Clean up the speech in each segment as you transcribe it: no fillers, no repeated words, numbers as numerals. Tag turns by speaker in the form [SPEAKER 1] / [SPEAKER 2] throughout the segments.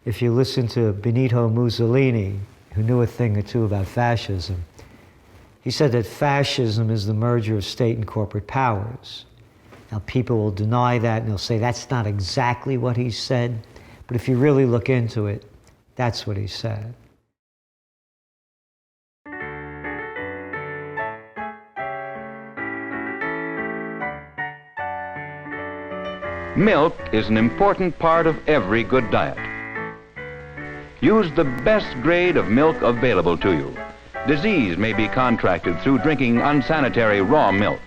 [SPEAKER 1] If you listen to Benito Mussolini, who knew a thing or two about fascism, he said that fascism is the merger of state and corporate powers. Now, people will deny that, and they'll say that's not exactly what he said, but if you really look into it, that's what he said.
[SPEAKER 2] Milk is an important part of every good diet. Use the best grade of milk available to you. Disease may be contracted through drinking unsanitary raw milk.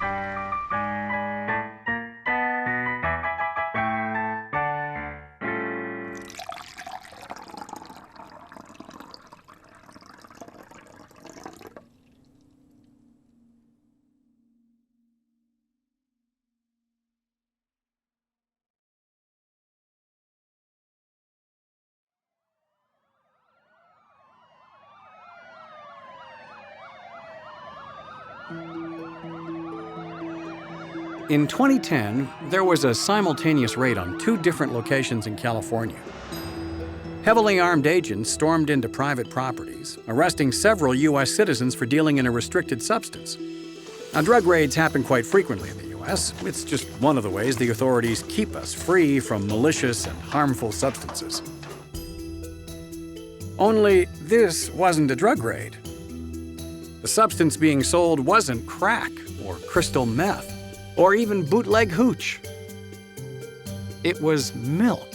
[SPEAKER 3] In 2010, there was a simultaneous raid on 2 different locations in California. Heavily armed agents stormed into private properties, arresting several U.S. citizens for dealing in a restricted substance. Now, drug raids happen quite frequently in the U.S. It's just one of the ways the authorities keep us free from malicious and harmful substances. Only this wasn't a drug raid. The substance being sold wasn't crack or crystal meth, or even bootleg hooch. It was milk.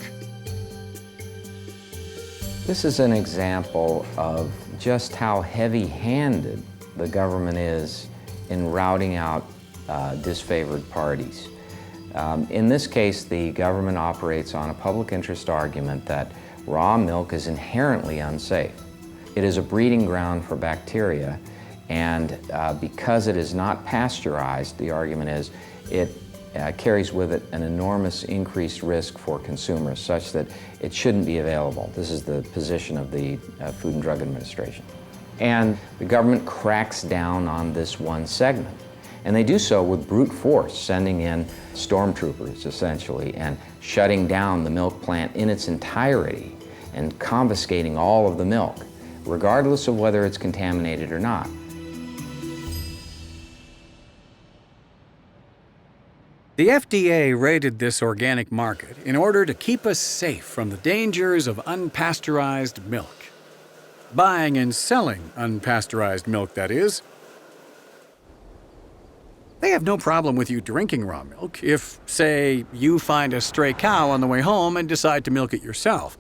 [SPEAKER 4] This is an example of just how heavy-handed the government is in routing out disfavored parties. In this case, the government operates on a public interest argument that raw milk is inherently unsafe. It is a breeding ground for bacteria, and because it is not pasteurized, the argument is, it carries with it an enormous increased risk for consumers, such that it shouldn't be available. This is the position of the Food and Drug Administration. And the government cracks down on this one segment. And they do so with brute force, sending in stormtroopers, essentially, and shutting down the milk plant in its entirety and confiscating all of the milk, regardless of whether it's contaminated or not.
[SPEAKER 3] The FDA raided this organic market in order to keep us safe from the dangers of unpasteurized milk. Buying and selling unpasteurized milk, that is. They have no problem with you drinking raw milk if, say, you find a stray cow on the way home and decide to milk it yourself.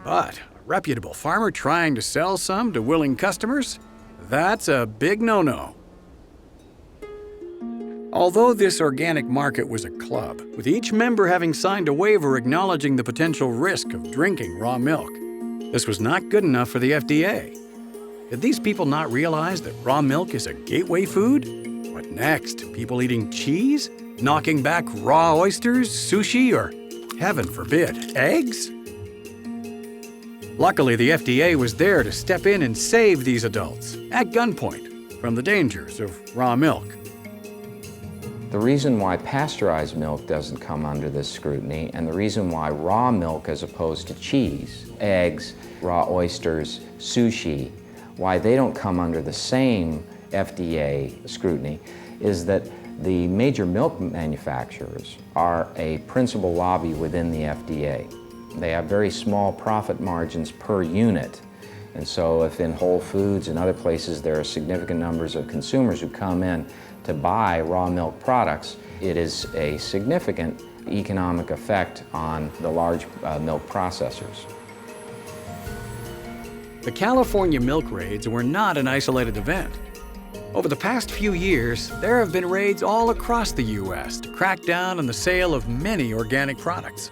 [SPEAKER 3] But a reputable farmer trying to sell some to willing customers? That's a big no-no. Although this organic market was a club, with each member having signed a waiver acknowledging the potential risk of drinking raw milk, this was not good enough for the FDA. Did these people not realize that raw milk is a gateway food? What next? People eating cheese? Knocking back raw oysters, sushi, or, heaven forbid, eggs? Luckily, the FDA was there to step in and save these adults, at gunpoint, from the dangers of raw milk.
[SPEAKER 4] The reason why pasteurized milk doesn't come under this scrutiny, and the reason why raw milk as opposed to cheese, eggs, raw oysters, sushi, why they don't come under the same FDA scrutiny, is that the major milk manufacturers are a principal lobby within the FDA. They have very small profit margins per unit. And so if in Whole Foods and other places there are significant numbers of consumers who come in to buy raw milk products, it is a significant economic effect on the large milk processors.
[SPEAKER 3] The California milk raids were not an isolated event. Over the past few years, there have been raids all across the U.S. to crack down on the sale of many organic products.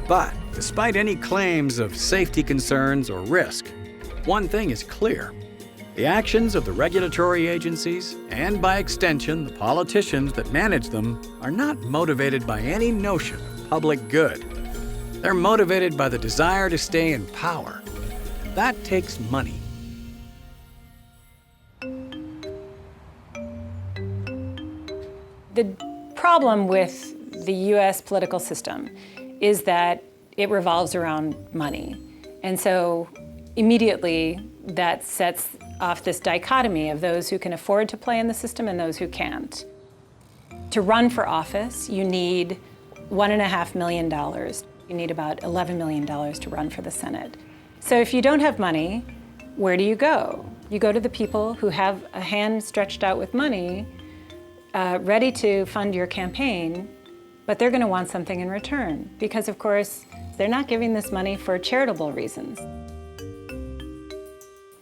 [SPEAKER 3] But despite any claims of safety concerns or risk, one thing is clear. The actions of the regulatory agencies, and by extension, the politicians that manage them, are not motivated by any notion of public good. They're motivated by the desire to stay in power. And that takes money.
[SPEAKER 5] The problem with the U.S. political system is that it revolves around money. And so immediately that sets off this dichotomy of those who can afford to play in the system and those who can't. To run for office, you need $1.5 million. You need about $11 million to run for the Senate. So if you don't have money, where do you go? You go to the people who have a hand stretched out with money, ready to fund your campaign, but they're going to want something in return because, of course, they're not giving this money for charitable reasons.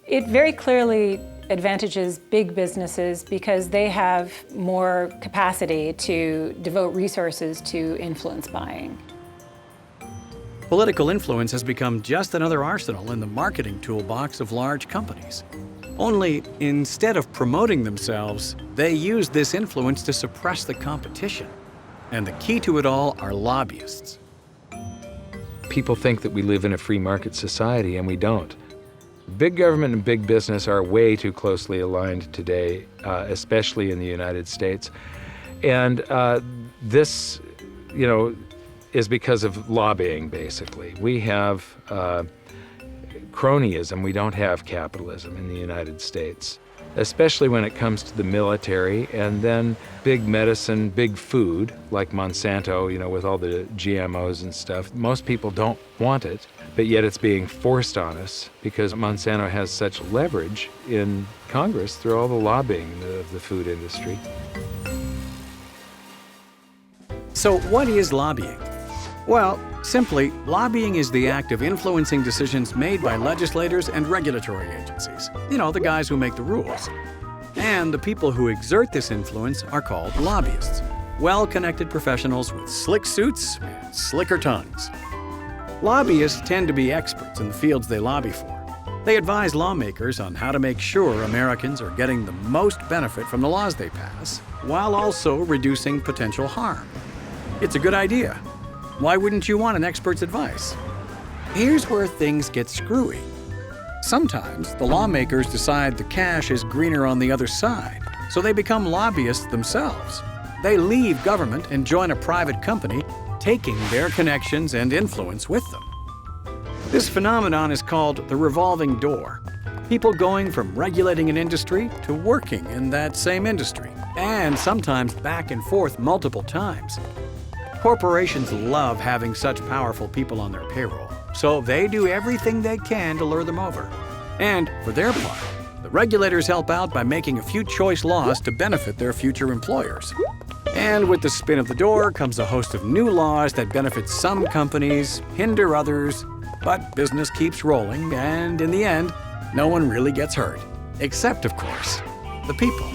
[SPEAKER 5] It very clearly advantages big businesses because they have more capacity to devote resources to influence buying.
[SPEAKER 3] Political influence has become just another arsenal in the marketing toolbox of large companies. Only instead of promoting themselves, they use this influence to suppress the competition. And the key to it all are lobbyists.
[SPEAKER 6] People think that we live in a free market society, and we don't. Big government and big business are way too closely aligned today, especially in the United States. And this, is because of lobbying, basically. We have cronyism. We don't have capitalism in the United States, especially when it comes to the military, and then big medicine, big food, like Monsanto, with all the GMOs and stuff. Most people don't want it, but yet it's being forced on us because Monsanto has such leverage in Congress through all the lobbying of the food industry.
[SPEAKER 3] So what is lobbying? Well, simply, lobbying is the act of influencing decisions made by legislators and regulatory agencies. The guys who make the rules. And the people who exert this influence are called lobbyists. Well-connected professionals with slick suits and slicker tongues. Lobbyists tend to be experts in the fields they lobby for. They advise lawmakers on how to make sure Americans are getting the most benefit from the laws they pass, while also reducing potential harm. It's a good idea. Why wouldn't you want an expert's advice? Here's where things get screwy. Sometimes the lawmakers decide the cash is greener on the other side, so they become lobbyists themselves. They leave government and join a private company, taking their connections and influence with them. This phenomenon is called the revolving door. People going from regulating an industry to working in that same industry, and sometimes back and forth multiple times. Corporations love having such powerful people on their payroll, so they do everything they can to lure them over. And for their part, the regulators help out by making a few choice laws to benefit their future employers. And with the spin of the door comes a host of new laws that benefit some companies, hinder others, but business keeps rolling, and in the end, no one really gets hurt. Except, of course, the people.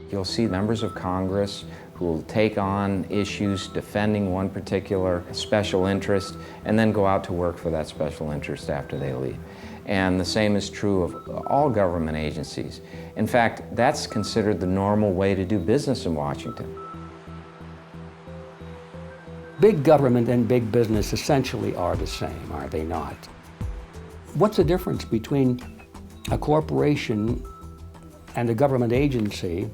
[SPEAKER 4] You'll see members of Congress who will take on issues defending one particular special interest and then go out to work for that special interest after they leave. And the same is true of all government agencies. In fact, that's considered the normal way to do business in Washington.
[SPEAKER 7] Big government and big business essentially are the same, are they not? What's the difference between a corporation and a government agency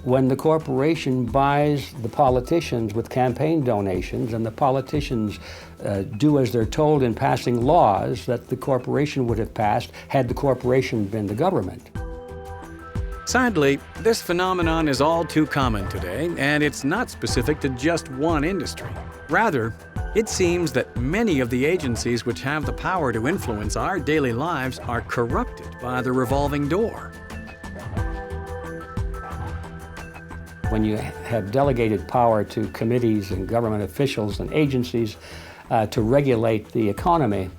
[SPEAKER 7] when the corporation buys the politicians with campaign donations and the politicians do as they're told in passing laws that the corporation would have passed had the corporation been the government?
[SPEAKER 3] Sadly, this phenomenon is all too common today, and it's not specific to just one industry. Rather, it seems that many of the agencies which have the power to influence our daily lives are corrupted by the revolving door.
[SPEAKER 7] When you have delegated power to committees and government officials and agencies to regulate the economy,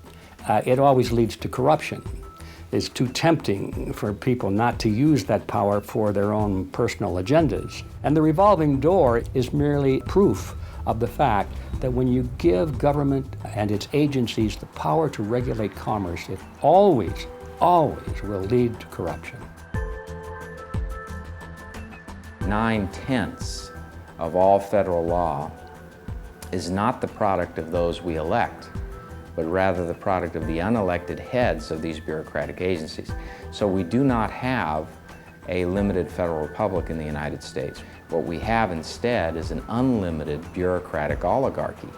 [SPEAKER 7] it always leads to corruption. It's too tempting for people not to use that power for their own personal agendas. And the revolving door is merely proof of the fact that when you give government and its agencies the power to regulate commerce, it always will lead to corruption.
[SPEAKER 4] 9/10 of all federal law is not the product of those we elect, but rather the product of the unelected heads of these bureaucratic agencies. So we do not have a limited federal republic in the United States. What we have instead is an unlimited bureaucratic oligarchy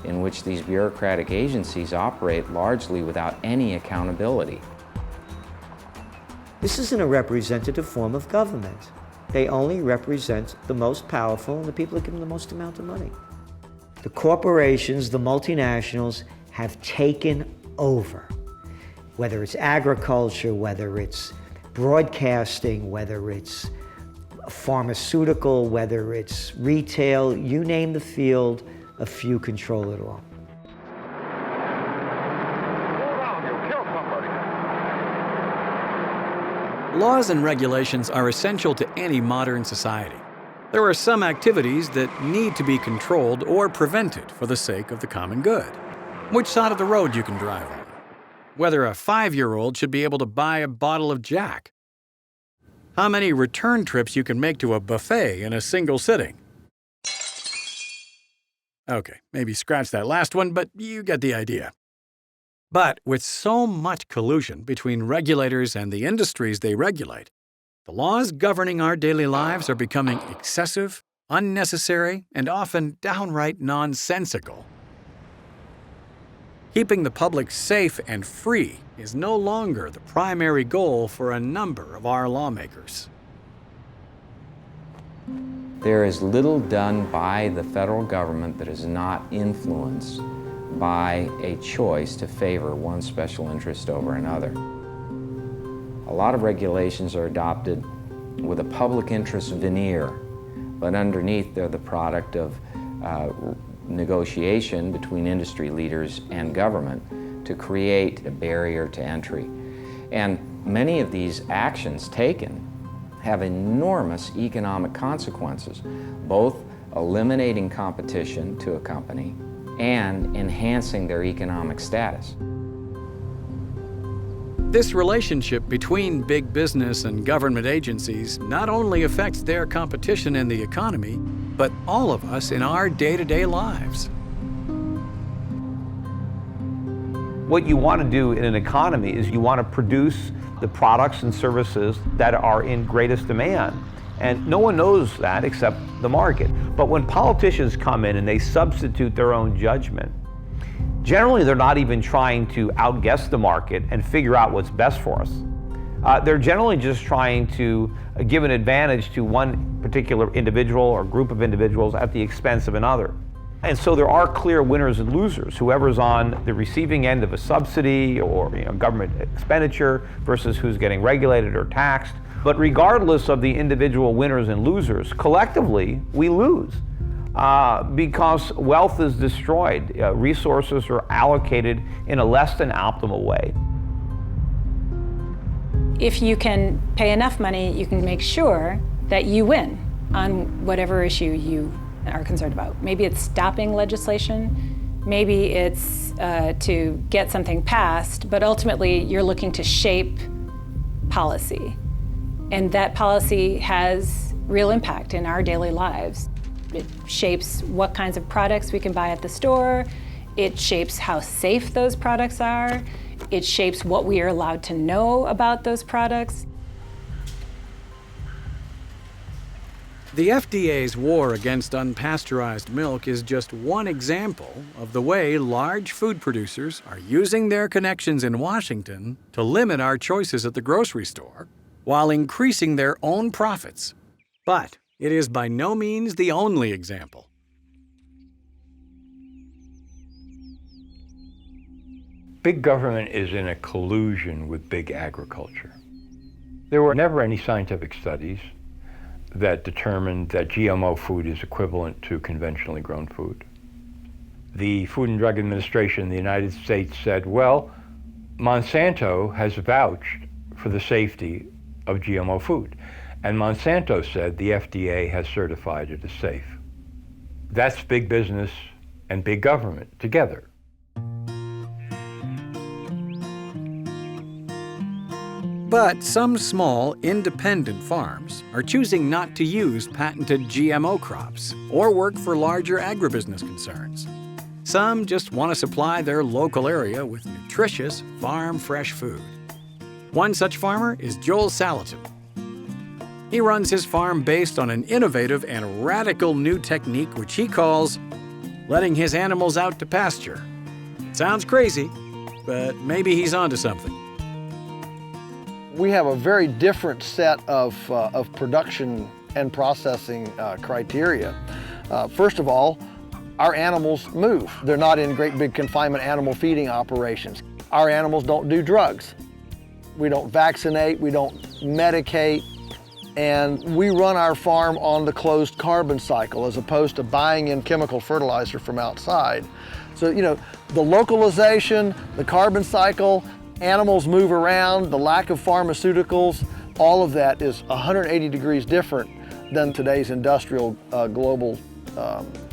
[SPEAKER 4] in which these bureaucratic agencies operate largely without any accountability.
[SPEAKER 1] This isn't a representative form of government. They only represent the most powerful and the people that give them the most amount of money. The corporations, the multinationals, have taken over. Whether it's agriculture, whether it's broadcasting, whether it's pharmaceutical, whether it's retail, you name the field, a few control it all.
[SPEAKER 3] Laws and regulations are essential to any modern society. There are some activities that need to be controlled or prevented for the sake of the common good. Which side of the road you can drive on. Whether a 5-year-old should be able to buy a bottle of Jack. How many return trips you can make to a buffet in a single sitting. Okay, maybe scratch that last one, but you get the idea. But with so much collusion between regulators and the industries they regulate, the laws governing our daily lives are becoming excessive, unnecessary, and often downright nonsensical. Keeping the public safe and free is no longer the primary goal for a number of our lawmakers.
[SPEAKER 4] There is little done by the federal government that is not influenced by a choice to favor one special interest over another. A lot of regulations are adopted with a public interest veneer, but underneath they're the product of negotiation between industry leaders and government to create a barrier to entry. And many of these actions taken have enormous economic consequences, both eliminating competition to a company and enhancing their economic status.
[SPEAKER 3] This relationship between big business and government agencies not only affects their competition in the economy, but all of us in our day-to-day lives.
[SPEAKER 8] What you want to do in an economy is you want to produce the products and services that are in greatest demand. And no one knows that except the market. But when politicians come in and they substitute their own judgment, generally they're not even trying to outguess the market and figure out what's best for us. They're generally just trying to give an advantage to one particular individual or group of individuals at the expense of another. And so there are clear winners and losers. Whoever's on the receiving end of a subsidy or government expenditure versus who's getting regulated or taxed. But regardless of the individual winners and losers, collectively we lose because wealth is destroyed. Resources are allocated in a less than optimal way.
[SPEAKER 5] If you can pay enough money, you can make sure that you win on whatever issue you are concerned about. Maybe it's stopping legislation, maybe it's to get something passed, but ultimately you're looking to shape policy. And that policy has real impact in our daily lives. It shapes what kinds of products we can buy at the store, it shapes how safe those products are, it shapes what we are allowed to know about those products.
[SPEAKER 3] The FDA's war against unpasteurized milk is just one example of the way large food producers are using their connections in Washington to limit our choices at the grocery store while increasing their own profits. But it is by no means the only example.
[SPEAKER 9] Big government is in a collusion with big agriculture. There were never any scientific studies that determined that GMO food is equivalent to conventionally grown food. The Food and Drug Administration in the United States said, well, Monsanto has vouched for the safety of GMO food. And Monsanto said the FDA has certified it as safe. That's big business and big government together.
[SPEAKER 3] But some small, independent farms are choosing not to use patented GMO crops or work for larger agribusiness concerns. Some just want to supply their local area with nutritious, farm-fresh food. One such farmer is Joel Salatin. He runs his farm based on an innovative and radical new technique which he calls letting his animals out to pasture. It sounds crazy, but maybe he's onto something.
[SPEAKER 10] We have a very different set of production and processing criteria. First of all, our animals move. They're not in great big confinement animal feeding operations. Our animals don't do drugs. We don't vaccinate, we don't medicate, and we run our farm on the closed carbon cycle as opposed to buying in chemical fertilizer from outside. So, you know, the localization, the carbon cycle, animals move around, the lack of pharmaceuticals, all of that is 180 degrees different than today's industrial global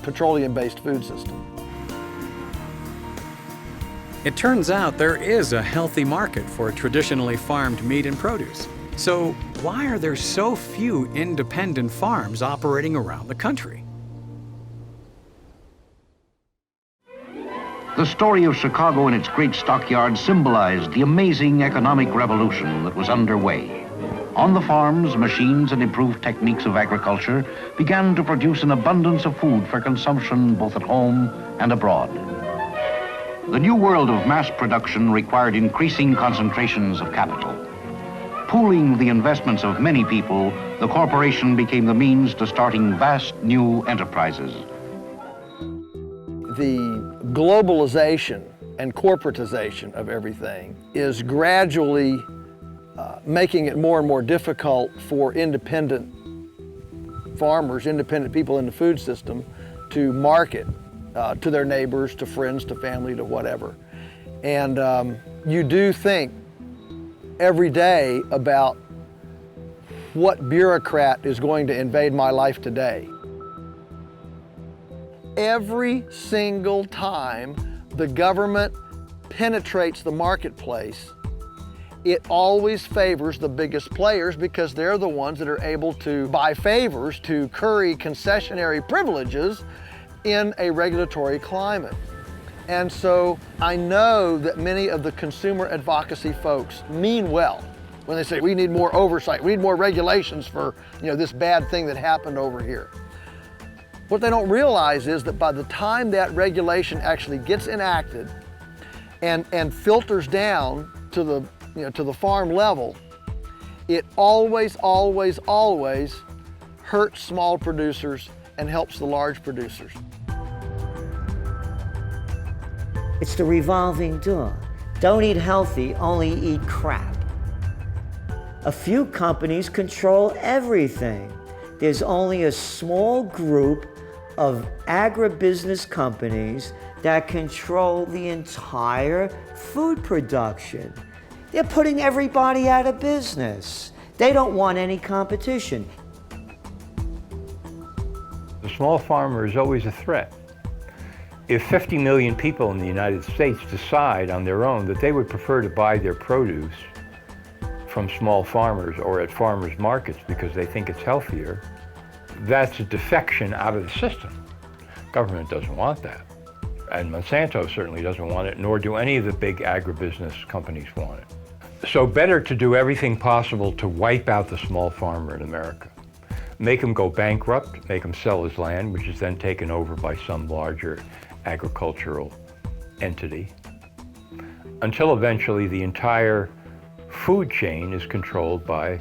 [SPEAKER 10] petroleum-based food system.
[SPEAKER 3] It turns out there is a healthy market for traditionally farmed meat and produce. So why are there so few independent farms operating around the country?
[SPEAKER 2] The story of Chicago and its great stockyards symbolized the amazing economic revolution that was underway. On the farms, machines and improved techniques of agriculture began to produce an abundance of food for consumption both at home and abroad. The new world of mass production required increasing concentrations of capital. Pooling the investments of many people, the corporation became the means to starting vast new enterprises.
[SPEAKER 10] The globalization and corporatization of everything is gradually making it more and more difficult for independent farmers, independent people in the food system to market to their neighbors, to friends, to family, to whatever. And you do think every day about what bureaucrat is going to invade my life today. Every single time the government penetrates the marketplace, it always favors the biggest players because they're the ones that are able to buy favors, to curry concessionary privileges in a regulatory climate. And so I know that many of the consumer advocacy folks mean well when they say we need more oversight, we need more regulations for, you know, this bad thing that happened over here. What they don't realize is that by the time that regulation actually gets enacted and filters down to the, you know, to the farm level, it always, always, always hurts small producers and helps the large producers.
[SPEAKER 1] It's the revolving door. Don't eat healthy, only eat crap. A few companies control everything. There's only a small group of agribusiness companies that control the entire food production. They're putting everybody out of business. They don't want any competition.
[SPEAKER 9] The small farmer is always a threat. If 50 million people in the United States decide on their own that they would prefer to buy their produce from small farmers or at farmers markets because they think it's healthier, that's a defection out of the system. Government doesn't want that. And Monsanto certainly doesn't want it, nor do any of the big agribusiness companies want it. So better to do everything possible to wipe out the small farmer in America. Make him go bankrupt, make him sell his land, which is then taken over by some larger agricultural entity, until eventually the entire food chain is controlled by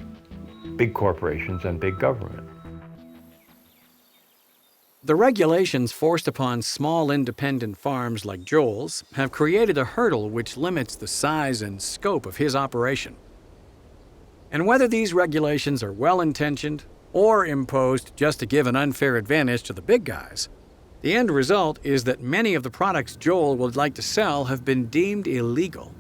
[SPEAKER 9] big corporations and big government.
[SPEAKER 3] The regulations forced upon small independent farms like Joel's have created a hurdle which limits the size and scope of his operation. And whether these regulations are well-intentioned or imposed just to give an unfair advantage to the big guys, the end result is that many of the products Joel would like to sell have been deemed illegal.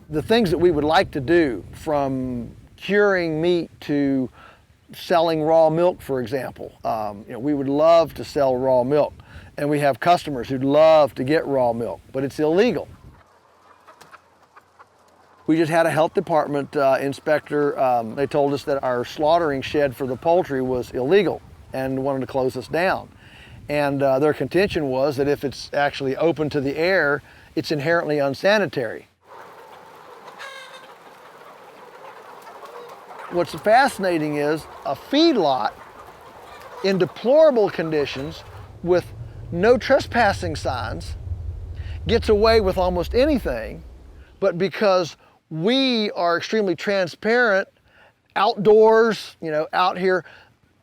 [SPEAKER 10] The things that we would like to do, from curing meat to selling raw milk, for example. You know, we would love to sell raw milk, and we have customers who'd love to get raw milk, but it's illegal. We just had a health department inspector. They told us that our slaughtering shed for the poultry was illegal and wanted to close us down. And their contention was that if it's actually open to the air, it's inherently unsanitary. What's fascinating is a feedlot in deplorable conditions with no trespassing signs gets away with almost anything, but because we are extremely transparent outdoors, out here,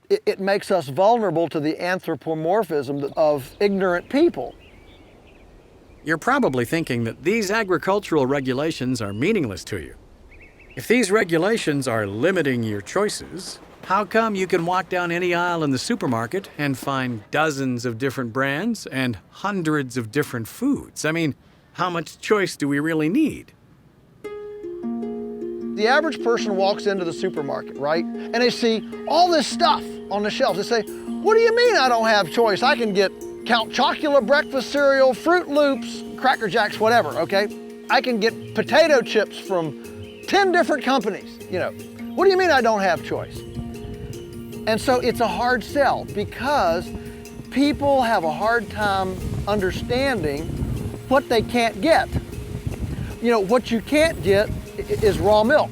[SPEAKER 10] it makes us vulnerable to the anthropomorphism of ignorant people.
[SPEAKER 3] You're probably thinking that these agricultural regulations are meaningless to you. If these regulations are limiting your choices, how come you can walk down any aisle in the supermarket and find dozens of different brands and hundreds of different foods? I mean, how much choice do we really need?
[SPEAKER 10] The average person walks into the supermarket, right? And they see all this stuff on the shelves. They say, what do you mean I don't have choice? I can get Count Chocula breakfast cereal, Fruit Loops, Cracker Jacks, whatever, okay? I can get potato chips from 10 different companies, What do you mean I don't have choice? And so it's a hard sell because people have a hard time understanding what they can't get. What you can't get is raw milk.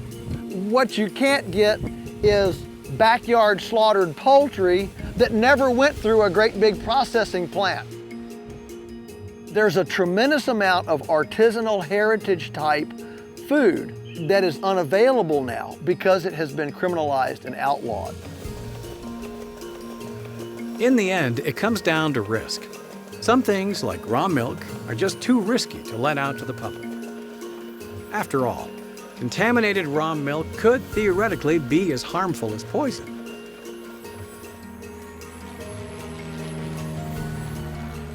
[SPEAKER 10] What you can't get is backyard slaughtered poultry that never went through a great big processing plant. There's a tremendous amount of artisanal heritage type food that is unavailable now because it has been criminalized and outlawed.
[SPEAKER 3] In the end, it comes down to risk. Some things, like raw milk, are just too risky to let out to the public. After all, contaminated raw milk could theoretically be as harmful as poison.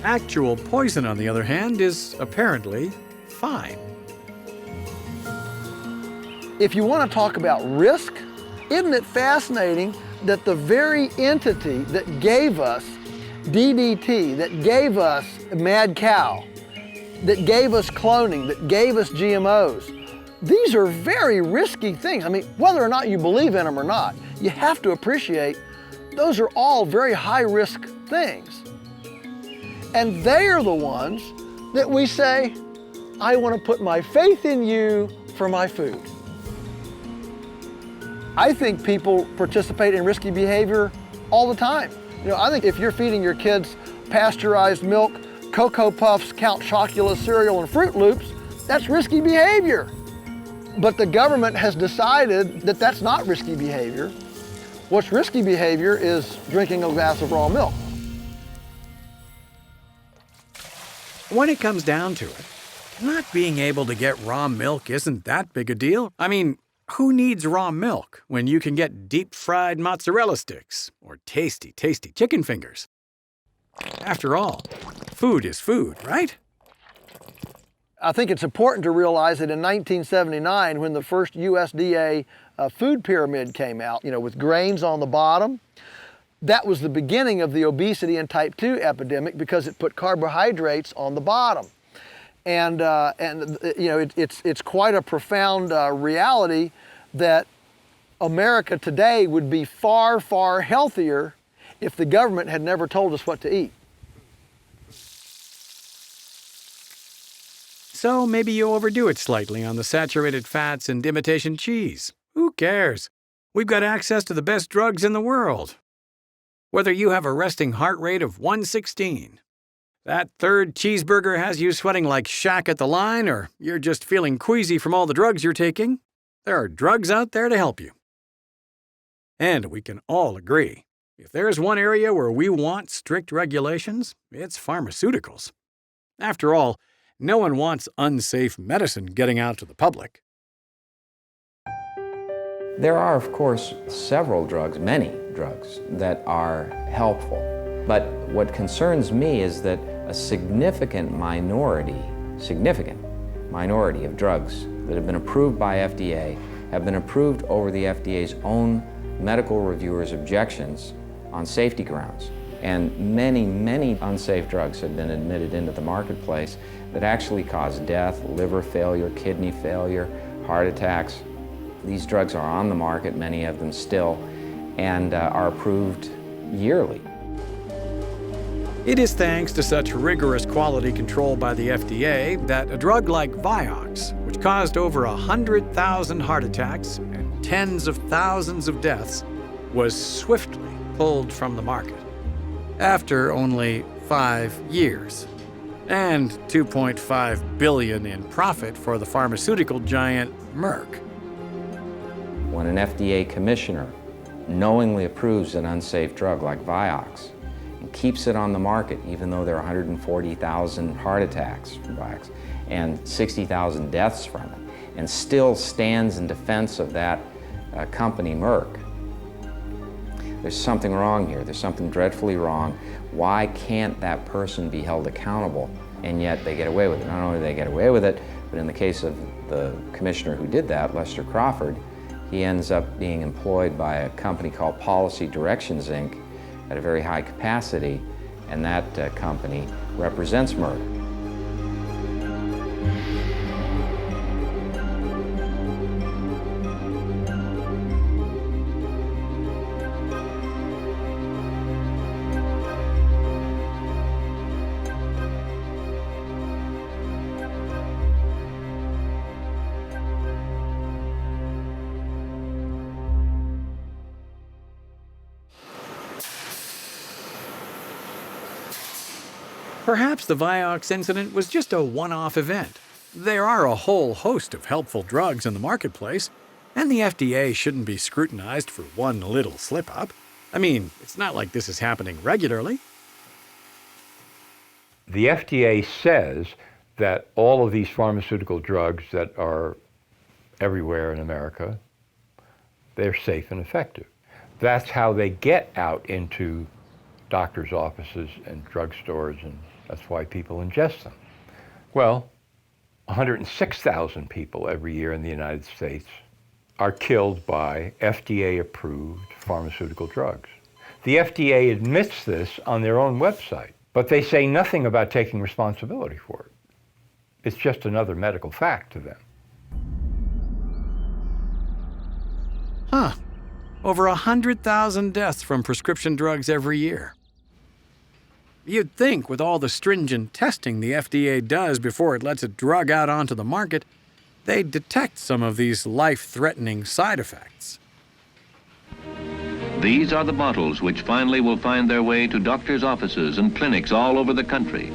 [SPEAKER 3] Actual poison, on the other hand, is apparently fine.
[SPEAKER 10] If you want to talk about risk, isn't it fascinating that the very entity that gave us DDT, that gave us mad cow, that gave us cloning, that gave us GMOs, these are very risky things. I mean, whether or not you believe in them or not, you have to appreciate those are all very high-risk things. And they are the ones that we say, I want to put my faith in you for my food. I think people participate in risky behavior all the time. I think if you're feeding your kids pasteurized milk, Cocoa Puffs, Count Chocula cereal, and Fruit Loops, that's risky behavior. But the government has decided that that's not risky behavior. What's risky behavior is drinking a glass of raw milk.
[SPEAKER 3] When it comes down to it, not being able to get raw milk isn't that big a deal. I mean, who needs raw milk when you can get deep-fried mozzarella sticks or tasty, tasty chicken fingers? After all, food is food, right?
[SPEAKER 10] I think it's important to realize that in 1979, when the first USDA food pyramid came out, with grains on the bottom, that was the beginning of the obesity and type 2 epidemic because it put carbohydrates on the bottom. And it's quite a profound reality that America today would be far, far healthier if the government had never told us what to eat.
[SPEAKER 3] So maybe you overdo it slightly on the saturated fats and imitation cheese. Who cares? We've got access to the best drugs in the world. Whether you have a resting heart rate of 116, that third cheeseburger has you sweating like Shaq at the line, or you're just feeling queasy from all the drugs you're taking, there are drugs out there to help you. And we can all agree, if there's one area where we want strict regulations, it's pharmaceuticals. After all, no one wants unsafe medicine getting out to the public.
[SPEAKER 4] There are, of course, several drugs, many drugs, that are helpful. But what concerns me is that a significant minority of drugs that have been approved by FDA have been approved over the FDA's own medical reviewers' objections on safety grounds. And many, many unsafe drugs have been admitted into the marketplace that actually cause death, liver failure, kidney failure, heart attacks. These drugs are on the market, many of them still, and are approved yearly.
[SPEAKER 3] It is thanks to such rigorous quality control by the FDA that a drug like Vioxx, which caused over 100,000 heart attacks and tens of thousands of deaths was swiftly pulled from the market after only 5 years, and $2.5 billion in profit for the pharmaceutical giant Merck.
[SPEAKER 4] When an FDA commissioner knowingly approves an unsafe drug like Vioxx and keeps it on the market even though there are 140,000 heart attacks from Vioxx and 60,000 deaths from it, and still stands in defense of that company, Merck, there's something wrong here. There's something dreadfully wrong. Why can't that person be held accountable? And yet they get away with it. Not only do they get away with it, but in the case of the commissioner who did that, Lester Crawford, he ends up being employed by a company called Policy Directions, Inc. at a very high capacity, and that company represents Merck.
[SPEAKER 3] Perhaps the Vioxx incident was just a one-off event. There are a whole host of helpful drugs in the marketplace, and the FDA shouldn't be scrutinized for one little slip-up. I mean, it's not like this is happening regularly.
[SPEAKER 9] The FDA says that all of these pharmaceutical drugs that are everywhere in America, they're safe and effective. That's how they get out into doctors' offices and drugstores, and that's why people ingest them. Well, 106,000 people every year in the United States are killed by FDA-approved pharmaceutical drugs. The FDA admits this on their own website, but they say nothing about taking responsibility for it. It's just another medical fact to them.
[SPEAKER 3] Huh. Over 100,000 deaths from prescription drugs every year. You'd think with all the stringent testing the FDA does before it lets a drug out onto the market, they'd detect some of these life-threatening side effects.
[SPEAKER 2] These are the bottles which finally will find their way to doctors' offices and clinics all over the country.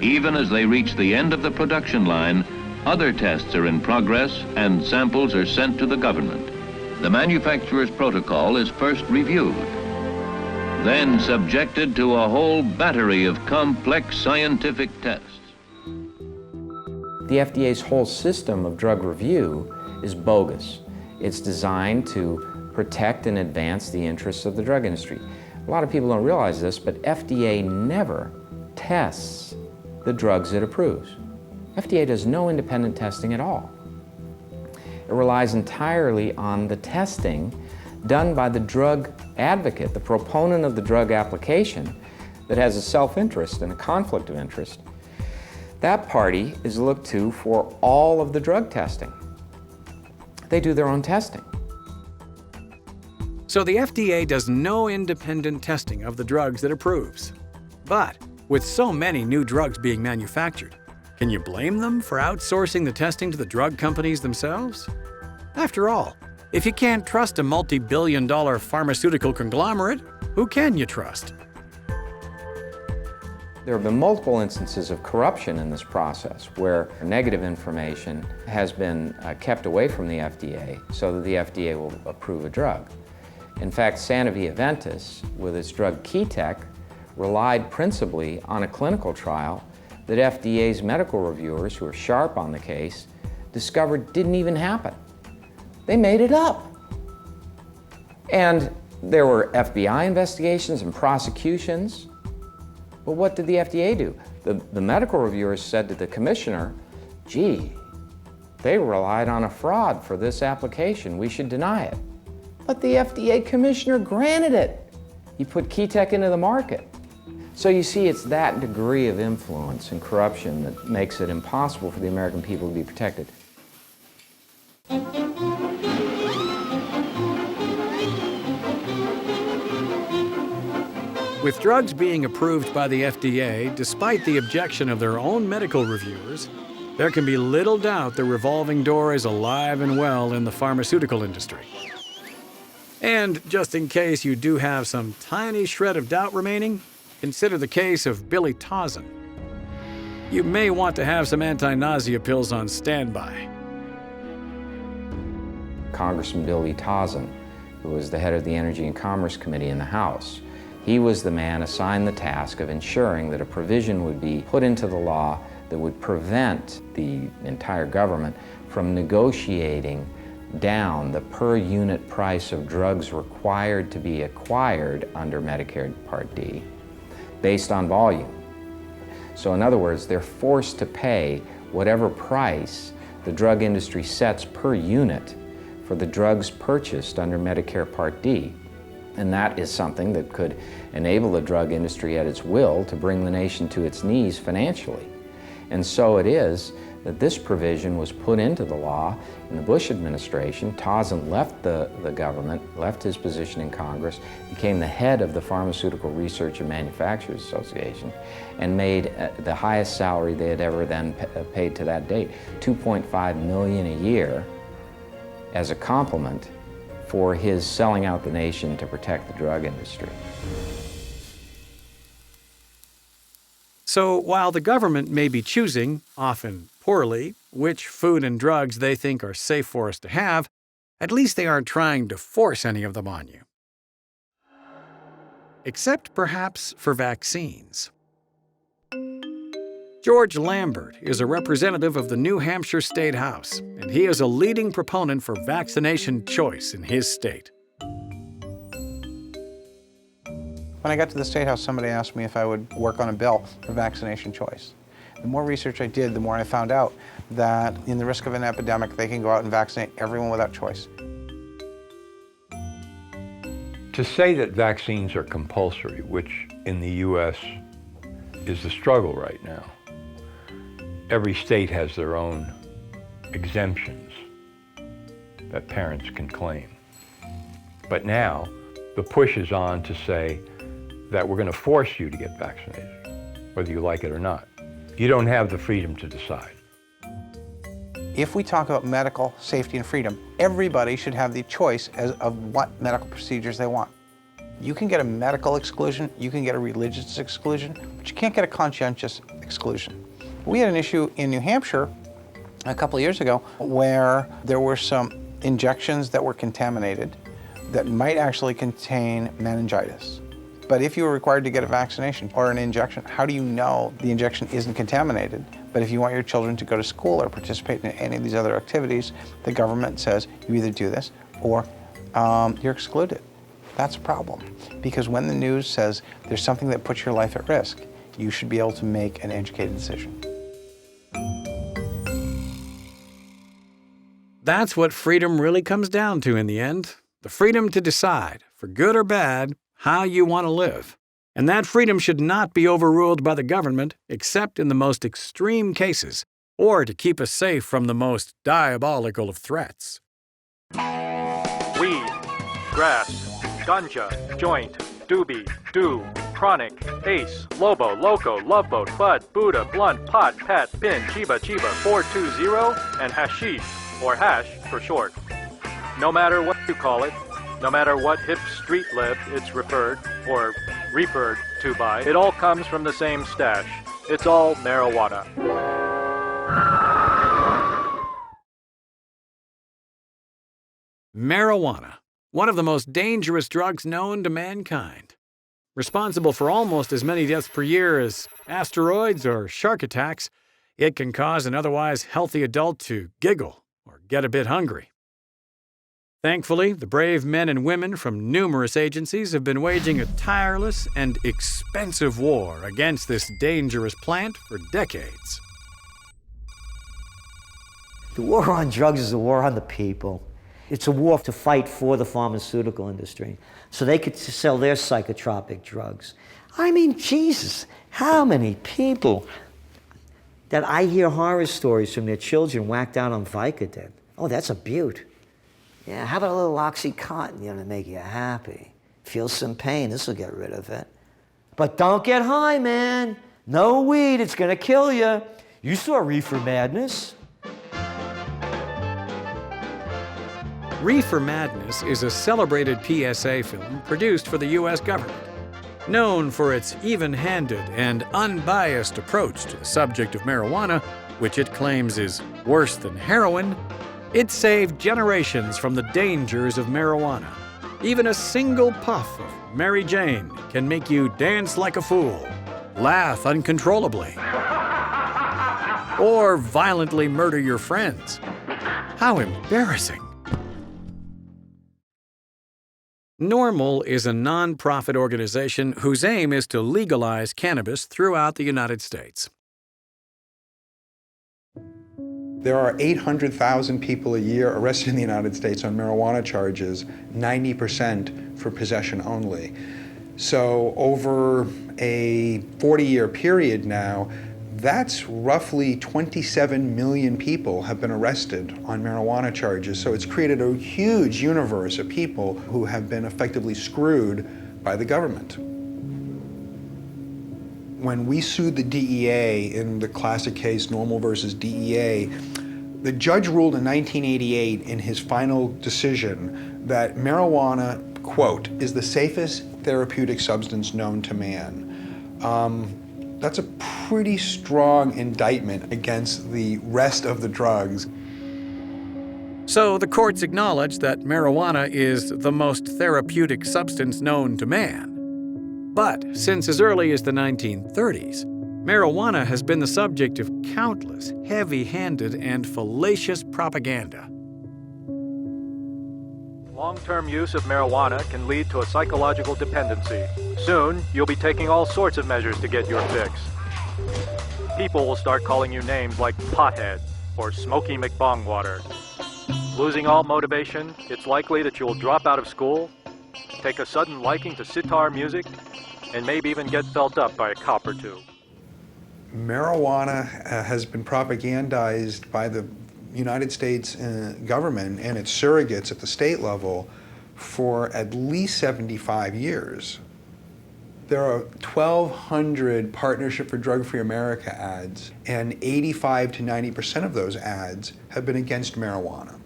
[SPEAKER 2] Even as they reach the end of the production line, other tests are in progress and samples are sent to the government. The manufacturer's protocol is first reviewed, then subjected to a whole battery of complex scientific tests.
[SPEAKER 4] The FDA's whole system of drug review is bogus. It's designed to protect and advance the interests of the drug industry. A lot of people don't realize this, but FDA never tests the drugs it approves. FDA does no independent testing at all. It relies entirely on the testing done by the drug advocate, the proponent of the drug application that has a self-interest and a conflict of interest. That party is looked to for all of the drug testing. They do their own testing.
[SPEAKER 3] So the FDA does no independent testing of the drugs that approves. But with so many new drugs being manufactured, can you blame them for outsourcing the testing to the drug companies themselves? After all, if you can't trust a multi-billion-dollar pharmaceutical conglomerate, who can you trust?
[SPEAKER 4] There have been multiple instances of corruption in this process where negative information has been kept away from the FDA so that the FDA will approve a drug. In fact, Sanofi-Aventis, with its drug Keytec, relied principally on a clinical trial that FDA's medical reviewers, who are sharp on the case, discovered didn't even happen. They made it up. And there were FBI investigations and prosecutions. But what did the FDA do? The medical reviewers said to the commissioner, gee, they relied on a fraud for this application. We should deny it. But the FDA commissioner granted it. He put Keytec into the market. So you see, it's that degree of influence and corruption that makes it impossible for the American people to be protected.
[SPEAKER 3] With drugs being approved by the FDA, despite the objection of their own medical reviewers, there can be little doubt the revolving door is alive and well in the pharmaceutical industry. And just in case you do have some tiny shred of doubt remaining, consider the case of Billy Tauzin. You may want to have some anti-nausea pills on standby.
[SPEAKER 4] Congressman Billy Tauzin, who was the head of the Energy and Commerce Committee in the House, he was the man assigned the task of ensuring that a provision would be put into the law that would prevent the entire government from negotiating down the per unit price of drugs required to be acquired under Medicare Part D based on volume. So in other words, they're forced to pay whatever price the drug industry sets per unit for the drugs purchased under Medicare Part D. And that is something that could enable the drug industry at its will to bring the nation to its knees financially. And so it is that this provision was put into the law in the Bush administration. Tauzin left the government, left his position in Congress, became the head of the Pharmaceutical Research and Manufacturers Association, and made the highest salary they had ever then paid to that date, $2.5 million a year, as a compliment for his selling out the nation to protect the drug industry.
[SPEAKER 3] So while the government may be choosing, often poorly, which food and drugs they think are safe for us to have, at least they aren't trying to force any of them on you. Except perhaps for vaccines. George Lambert is a representative of the New Hampshire State House, and he is a leading proponent for vaccination choice in his state.
[SPEAKER 11] When I got to the State House, somebody asked me if I would work on a bill for vaccination choice. The more research I did, the more I found out that in the risk of an epidemic, they can go out and vaccinate everyone without choice.
[SPEAKER 9] To say that vaccines are compulsory, which in the U.S. is the struggle right now, every state has their own exemptions that parents can claim. But now, the push is on to say that we're going to force you to get vaccinated, whether you like it or not. You don't have the freedom to decide.
[SPEAKER 11] If we talk about medical safety and freedom, everybody should have the choice of what medical procedures they want. You can get a medical exclusion, you can get a religious exclusion, but you can't get a conscientious exclusion. We had an issue in New Hampshire a couple of years ago where there were some injections that were contaminated that might actually contain meningitis. But if you were required to get a vaccination or an injection, how do you know the injection isn't contaminated? But if you want your children to go to school or participate in any of these other activities, the government says you either do this or you're excluded. That's a problem. Because when the news says there's something that puts your life at risk, you should be able to make an educated decision.
[SPEAKER 3] That's what freedom really comes down to in the end. The freedom to decide, for good or bad, how you want to live. And that freedom should not be overruled by the government, except in the most extreme cases, or to keep us safe from the most diabolical of threats.
[SPEAKER 12] Weed, grass, ganja, joint, doobie, do, chronic, ace, lobo, loco, loveboat, bud, buddha, blunt, pot, pat, pin, chiba, 420, and hashish, or hash for short. No matter what you call it, no matter what hip street lib it's referred or referred to by, it all comes from the same stash. It's all marijuana.
[SPEAKER 3] Marijuana, one of the most dangerous drugs known to mankind. Responsible for almost as many deaths per year as asteroids or shark attacks, it can cause an otherwise healthy adult to giggle or get a bit hungry. Thankfully, the brave men and women from numerous agencies have been waging a tireless and expensive war against this dangerous plant for decades.
[SPEAKER 1] The war on drugs is a war on the people. It's a war to fight for the pharmaceutical industry so they could sell their psychotropic drugs. I mean, Jesus, how many people that I hear horror stories from their children whacked out on Vicodin? Oh, that's a beaut. Yeah, how about a little Oxycontin, to make you happy? Feel some pain, this will get rid of it. But don't get high, man. No weed, it's gonna kill you. You saw Reefer Madness.
[SPEAKER 3] Reefer Madness is a celebrated PSA film produced for the U.S. government. Known for its even-handed and unbiased approach to the subject of marijuana, which it claims is worse than heroin, it saved generations from the dangers of marijuana. Even a single puff of Mary Jane can make you dance like a fool, laugh uncontrollably, or violently murder your friends. How embarrassing. NORML is a non-profit organization whose aim is to legalize cannabis throughout the United States.
[SPEAKER 13] There are 800,000 people a year arrested in the United States on marijuana charges, 90% for possession only. So over a 40-year period now, that's roughly 27 million people have been arrested on marijuana charges. So it's created a huge universe of people who have been effectively screwed by the government. When we sued the DEA in the classic case NORML versus DEA, the judge ruled in 1988 in his final decision that marijuana, quote, is the safest therapeutic substance known to man. That's a pretty strong indictment against the rest of the drugs.
[SPEAKER 3] So the courts acknowledge that marijuana is the most therapeutic substance known to man. But since as early as the 1930s, marijuana has been the subject of countless heavy-handed and fallacious propaganda.
[SPEAKER 12] Long-term use of marijuana can lead to a psychological dependency. Soon, you'll be taking all sorts of measures to get your fix. People will start calling you names like pothead or Smoky McBongwater. Losing all motivation, it's likely that you'll drop out of school, take a sudden liking to sitar music, and maybe even get felt up by a cop or two.
[SPEAKER 13] Marijuana has been propagandized by the United States government and its surrogates at the state level for at least 75 years. There are 1,200 Partnership for Drug-Free America ads, and 85 to 90% of those ads have been against marijuana.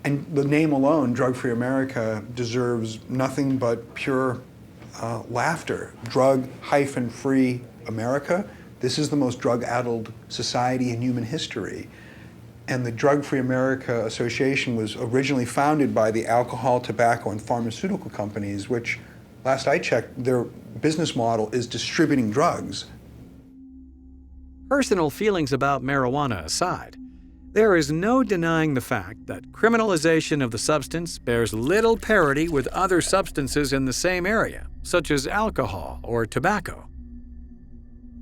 [SPEAKER 13] And the name alone, Drug-Free America, deserves nothing but pure laughter. Drug-free America. This is the most drug-addled society in human history. And the Drug-Free America Association was originally founded by the alcohol, tobacco, and pharmaceutical companies, which, last I checked, their business model is distributing drugs.
[SPEAKER 3] Personal feelings about marijuana aside, there is no denying the fact that criminalization of the substance bears little parity with other substances in the same area, such as alcohol or tobacco.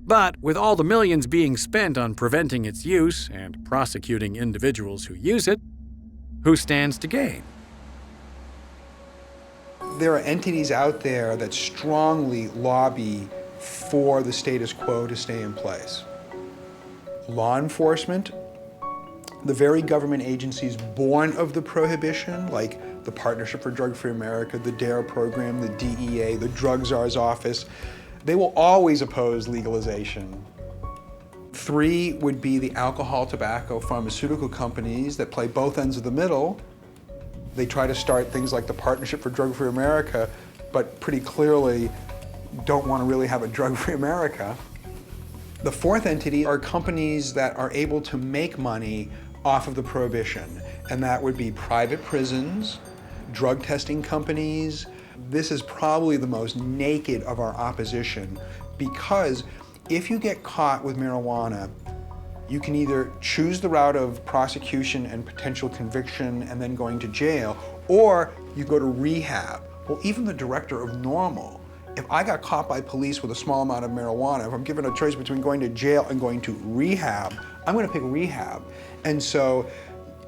[SPEAKER 3] But with all the millions being spent on preventing its use and prosecuting individuals who use it, who stands to gain?
[SPEAKER 13] There are entities out there that strongly lobby for the status quo to stay in place. Law enforcement, the very government agencies born of the prohibition, like the Partnership for Drug-Free America, the DARE program, the DEA, the Drug Czar's office, they will always oppose legalization. 3 would be the alcohol, tobacco, pharmaceutical companies that play both ends of the middle. They try to start things like the Partnership for Drug-Free America, but pretty clearly don't want to really have a drug-free America. The 4th entity are companies that are able to make money off of the prohibition, and that would be private prisons, drug testing companies. This is probably the most naked of our opposition, because if you get caught with marijuana, you can either choose the route of prosecution and potential conviction and then going to jail, or you go to rehab. Well, even the director of NORML, if I got caught by police with a small amount of marijuana, if I'm given a choice between going to jail and going to rehab, I'm going to pick rehab. And so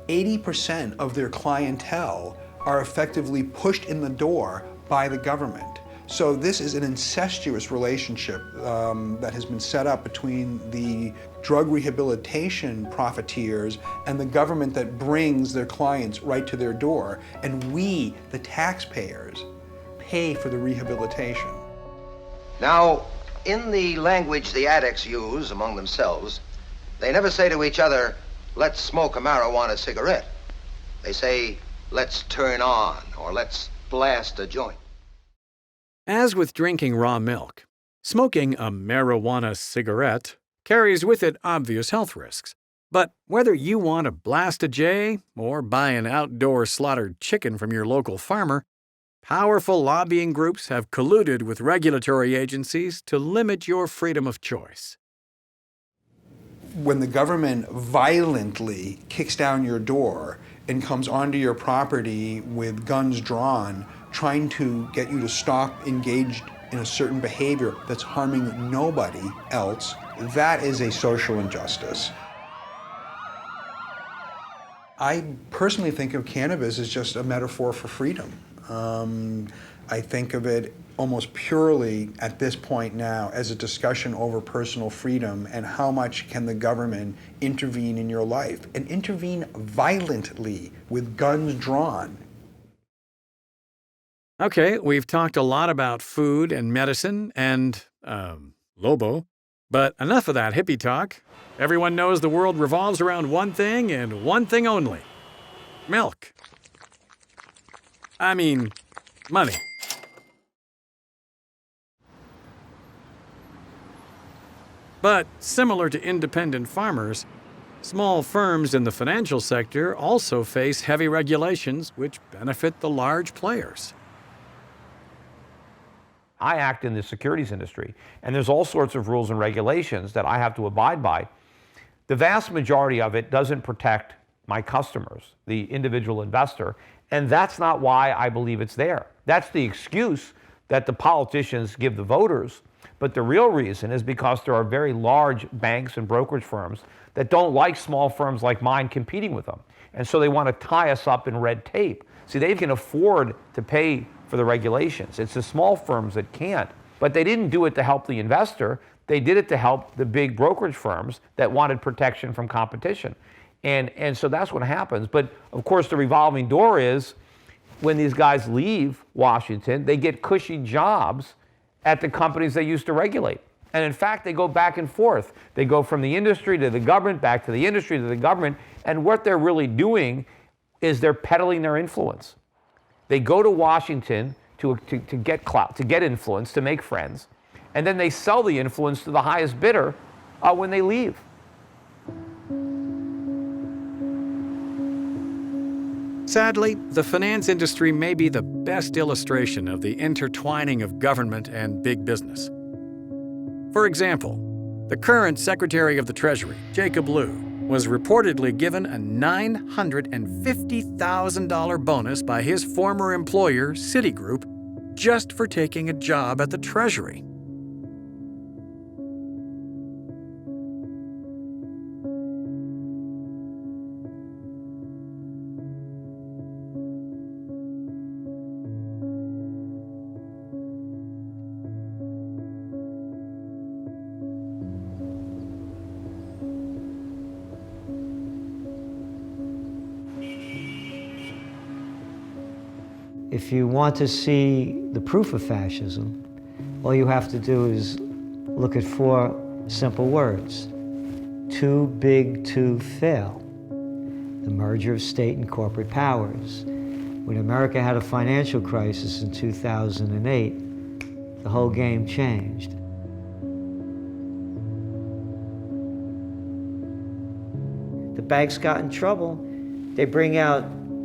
[SPEAKER 13] 80% of their clientele are effectively pushed in the door by the government. So this is an incestuous relationship that has been set up between the drug rehabilitation profiteers and the government that brings their clients right to their door. And we, the taxpayers, pay for the rehabilitation.
[SPEAKER 14] Now, in the language the addicts use among themselves, they never say to each other, let's smoke a marijuana cigarette. They say, let's turn on or let's blast a joint.
[SPEAKER 3] As with drinking raw milk, smoking a marijuana cigarette carries with it obvious health risks. But whether you want to blast a J or buy an outdoor slaughtered chicken from your local farmer, powerful lobbying groups have colluded with regulatory agencies to limit your freedom of choice.
[SPEAKER 13] When the government violently kicks down your door and comes onto your property with guns drawn, trying to get you to stop engaged in a certain behavior that's harming nobody else, that is a social injustice. I personally think of cannabis as just a metaphor for freedom. I think of it almost purely at this point now as a discussion over personal freedom and how much can the government intervene in your life, and intervene violently with guns drawn.
[SPEAKER 3] Okay, we've talked a lot about food and medicine and, Lobo, but enough of that hippie talk. Everyone knows the world revolves around one thing and one thing only: milk. I mean, money. But similar to independent farmers, small firms in the financial sector also face heavy regulations which benefit the large players.
[SPEAKER 8] I act in the securities industry, and there's all sorts of rules and regulations that I have to abide by. The vast majority of it doesn't protect my customers, the individual investor, and that's not why I believe it's there. That's the excuse that the politicians give the voters, but the real reason is because there are very large banks and brokerage firms that don't like small firms like mine competing with them, and so they want to tie us up in red tape. See, they can afford to pay for the regulations. It's the small firms that can't. But they didn't do it to help the investor. They did it to help the big brokerage firms that wanted protection from competition. And so that's what happens. But of course, the revolving door is when these guys leave Washington, they get cushy jobs at the companies they used to regulate. And in fact, they go back and forth. They go from the industry to the government, back to the industry to the government. And what they're really doing is they're peddling their influence. They go to Washington to get clout, to get influence, to make friends, and then they sell the influence to the highest bidder when they leave.
[SPEAKER 3] Sadly, the finance industry may be the best illustration of the intertwining of government and big business. For example, the current Secretary of the Treasury, Jacob Lew, was reportedly given a $950,000 bonus by his former employer, Citigroup, just for taking a job at the Treasury.
[SPEAKER 1] If you want to see the proof of fascism, all you have to do is look at 4 simple words. Too big to fail. The merger of state and corporate powers. When America had a financial crisis in 2008, the whole game changed. The banks got in trouble. They bring out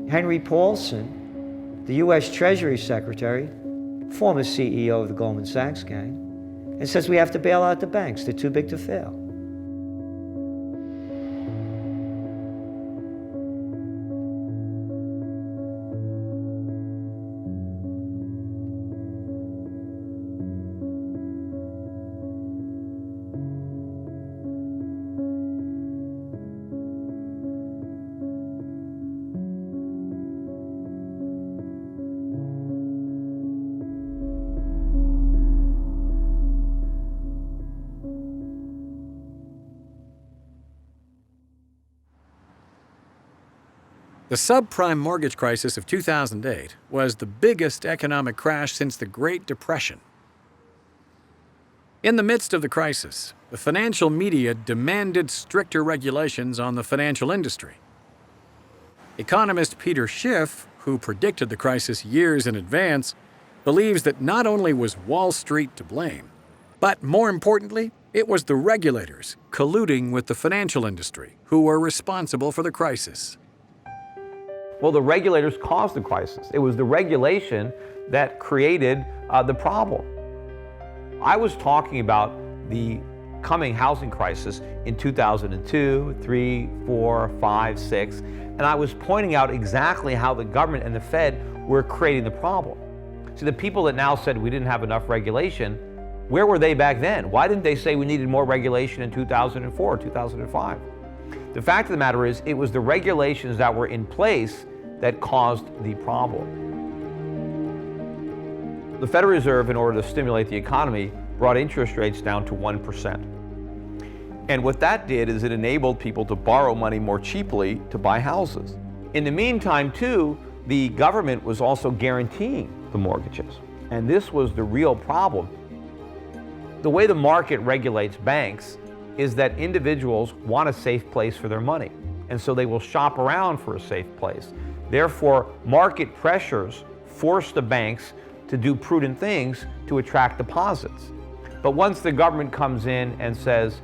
[SPEAKER 1] Henry Paulson, the U.S. Treasury Secretary, former CEO of the Goldman Sachs gang, and says we have to bail out the banks. They're too big to fail.
[SPEAKER 3] The subprime mortgage crisis of 2008 was the biggest economic crash since the Great Depression. In the midst of the crisis, the financial media demanded stricter regulations on the financial industry. Economist Peter Schiff, who predicted the crisis years in advance, believes that not only was Wall Street to blame, but more importantly, it was the regulators colluding with the financial industry who were responsible for the crisis.
[SPEAKER 8] Well, the regulators caused the crisis. It was the regulation that created the problem. I was talking about the coming housing crisis in 2002, 3, 4, 5, 6, and I was pointing out exactly how the government and the Fed were creating the problem. See, the people that now said we didn't have enough regulation, where were they back then? Why didn't they say we needed more regulation in 2004, 2005? The fact of the matter is, it was the regulations that were in place that caused the problem. The Federal Reserve, in order to stimulate the economy, brought interest rates down to 1%. And what that did is it enabled people to borrow money more cheaply to buy houses. In the meantime, too, the government was also guaranteeing the mortgages. And this was the real problem. The way the market regulates banks is that individuals want a safe place for their money. And so they will shop around for a safe place. Therefore, market pressures force the banks to do prudent things to attract deposits. But once the government comes in and says,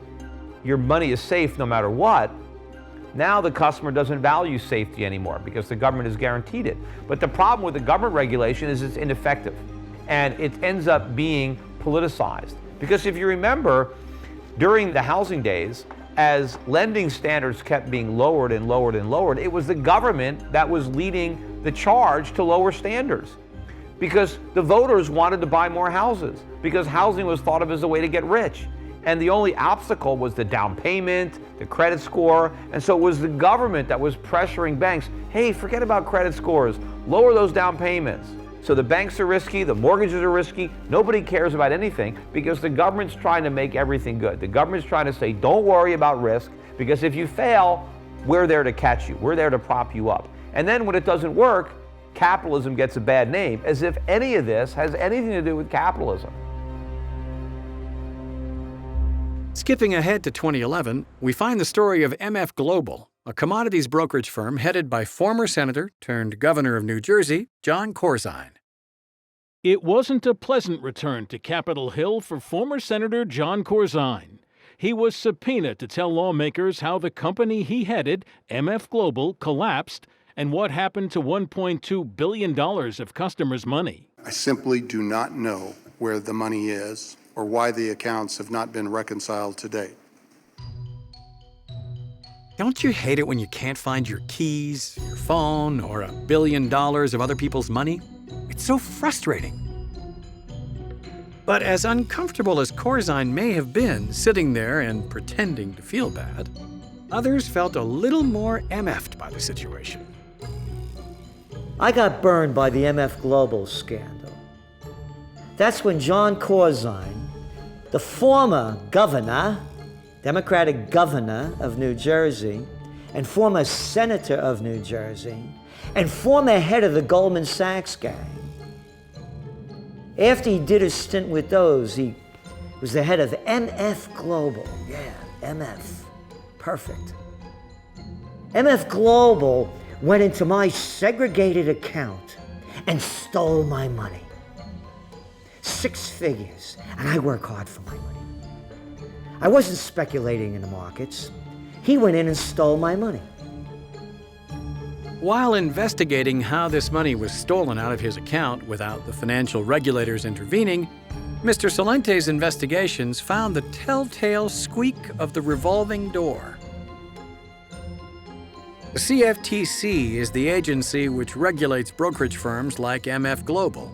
[SPEAKER 8] your money is safe no matter what, now the customer doesn't value safety anymore because the government has guaranteed it. But the problem with the government regulation is it's ineffective and it ends up being politicized. Because if you remember, during the housing days, as lending standards kept being lowered and lowered and lowered, it was the government that was leading the charge to lower standards. Because the voters wanted to buy more houses, because housing was thought of as a way to get rich. And the only obstacle was the down payment, the credit score, and so it was the government that was pressuring banks, hey, forget about credit scores, lower those down payments. So the banks are risky, the mortgages are risky, nobody cares about anything because the government's trying to make everything good. The government's trying to say, don't worry about risk, because if you fail, we're there to catch you, we're there to prop you up. And then when it doesn't work, capitalism gets a bad name, as if any of this has anything to do with capitalism.
[SPEAKER 3] Skipping ahead to 2011, we find the story of MF Global, a commodities brokerage firm headed by former Senator turned Governor of New Jersey, John Corzine.
[SPEAKER 15] It wasn't a pleasant return to Capitol Hill for former Senator John Corzine. He was subpoenaed to tell lawmakers how the company he headed, MF Global, collapsed and what happened to $1.2 billion of customers' money.
[SPEAKER 16] I simply do not know where the money is or why the accounts have not been reconciled to date.
[SPEAKER 3] Don't you hate it when you can't find your keys, your phone, or $1 billion of other people's money? It's so frustrating. But as uncomfortable as Corzine may have been sitting there and pretending to feel bad, others felt a little more MF'd by the situation.
[SPEAKER 1] I got burned by the MF Global scandal. That's when John Corzine, the former governor, Democratic governor of New Jersey, and former senator of New Jersey, and former head of the Goldman Sachs gang. After he did a stint with those, he was the head of MF Global. Yeah, MF. Perfect. MF Global went into my segregated account and stole my money. 6 figures, and I work hard for my money. I wasn't speculating in the markets. He went in and stole my money.
[SPEAKER 3] While investigating how this money was stolen out of his account without the financial regulators intervening, Mr. Salente's investigations found the telltale squeak of the revolving door. The CFTC is the agency which regulates brokerage firms like MF Global.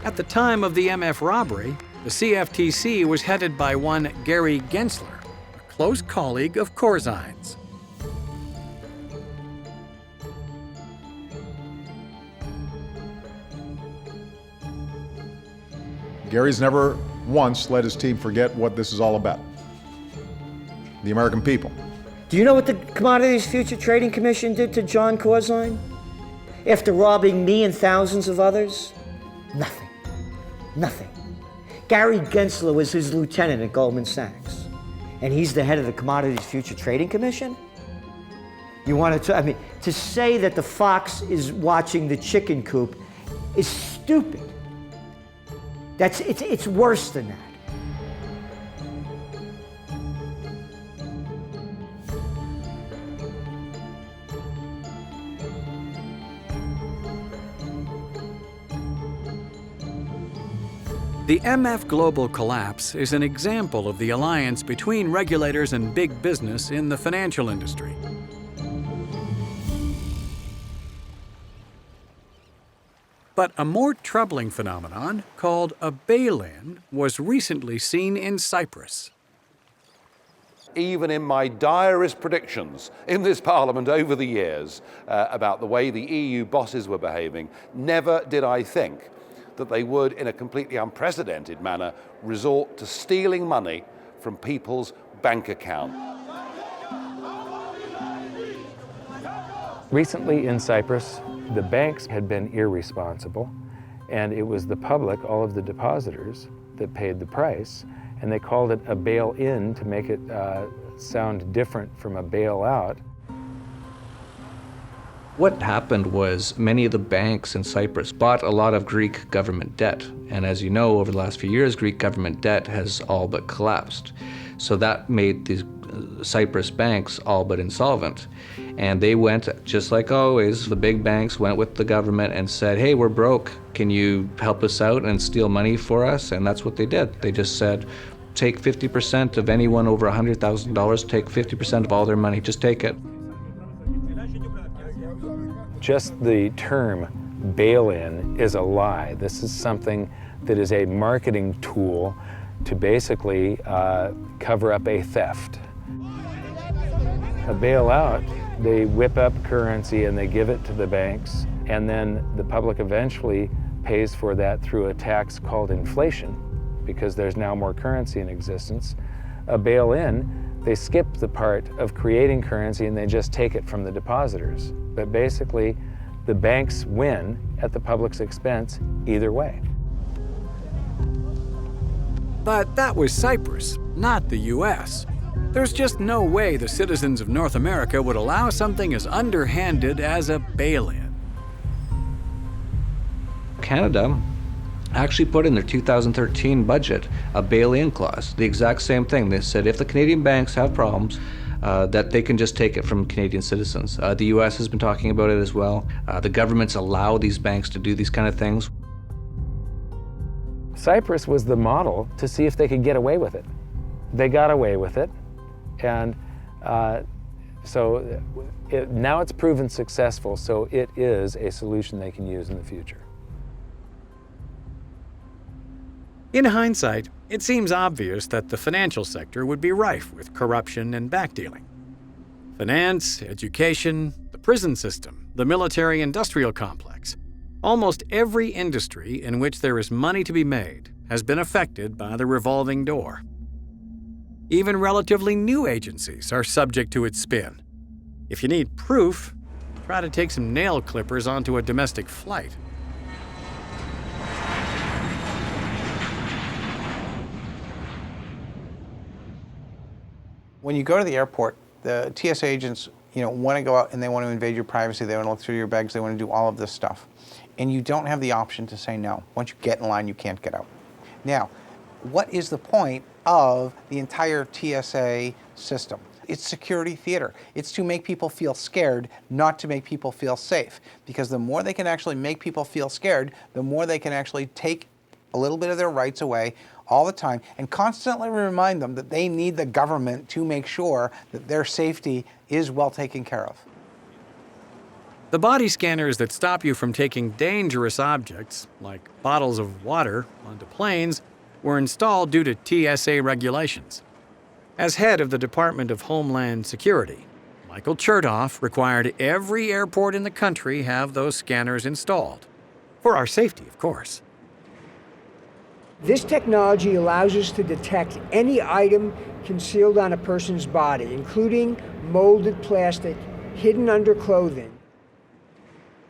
[SPEAKER 3] At the time of the MF robbery, the CFTC was headed by one Gary Gensler, a close colleague of Corzine's.
[SPEAKER 17] Gary's never once let his team forget what this is all about. The American people.
[SPEAKER 1] Do you know what the Commodities Future Trading Commission did to John Corzine? After robbing me and thousands of others? Nothing. Nothing. Gary Gensler was his lieutenant at Goldman Sachs. And he's the head of the Commodities Future Trading Commission? You want to, I mean, to say that the fox is watching the chicken coop is stupid. It's worse than that.
[SPEAKER 3] The MF Global collapse is an example of the alliance between regulators and big business in the financial industry. But a more troubling phenomenon, called a bail-in, was recently seen in Cyprus.
[SPEAKER 18] Even in my direst predictions in this Parliament over the years about the way the EU bosses were behaving, never did I think that they would, in a completely unprecedented manner, resort to stealing money from people's bank account.
[SPEAKER 6] Recently in Cyprus, the banks had been irresponsible, and it was the public, all of the depositors, that paid the price, and they called it a bail-in to make it sound different from a bailout.
[SPEAKER 19] What happened was many of the banks in Cyprus bought a lot of Greek government debt. And as you know, over the last few years, Greek government debt has all but collapsed. So that made the Cyprus banks all but insolvent. And they went, just like always, the big banks went with the government and said, hey, we're broke. Can you help us out and steal money for us? And that's what they did. They just said, take 50% of anyone over $100,000, take 50% of all their money, just take it.
[SPEAKER 6] Just the term bail-in is a lie. This is something that is a marketing tool to basically cover up a theft. A bailout, they whip up currency and they give it to the banks, and then the public eventually pays for that through a tax called inflation, because there's now more currency in existence. A bail-in, they skip the part of creating currency and they just take it from the depositors. But basically, the banks win at the public's expense either way.
[SPEAKER 3] But that was Cyprus, not the US. There's just no way the citizens of North America would allow something as underhanded as a bail-in.
[SPEAKER 19] Canada actually put in their 2013 budget a bail-in clause, the exact same thing. They said if the Canadian banks have problems, that they can just take it from Canadian citizens. The US has been talking about it as well. The governments allow these banks to do these kind of things.
[SPEAKER 6] Cyprus was the model to see if they could get away with it. They got away with it, and now it's proven successful, so it is a solution they can use in the future.
[SPEAKER 3] In hindsight, it seems obvious that the financial sector would be rife with corruption and backdealing. Finance, education, the prison system, the military-industrial complex. Almost every industry in which there is money to be made has been affected by the revolving door. Even relatively new agencies are subject to its spin. If you need proof, try to take some nail clippers onto a domestic flight.
[SPEAKER 11] When you go to the airport, the TSA agents, want to go out and they want to invade your privacy. They want to look through your bags. They want to do all of this stuff. And you don't have the option to say no. Once you get in line, you can't get out. Now, what is the point of the entire TSA system? It's security theater. It's to make people feel scared, not to make people feel safe. Because the more they can actually make people feel scared, the more they can actually take a little bit of their rights away all the time and constantly remind them that they need the government to make sure that their safety is well taken care of.
[SPEAKER 3] The body scanners that stop you from taking dangerous objects, like bottles of water, onto planes, were installed due to TSA regulations. As head of the Department of Homeland Security, Michael Chertoff required every airport in the country have those scanners installed. For our safety, of course.
[SPEAKER 20] This technology allows us to detect any item concealed on a person's body, including molded plastic hidden under clothing.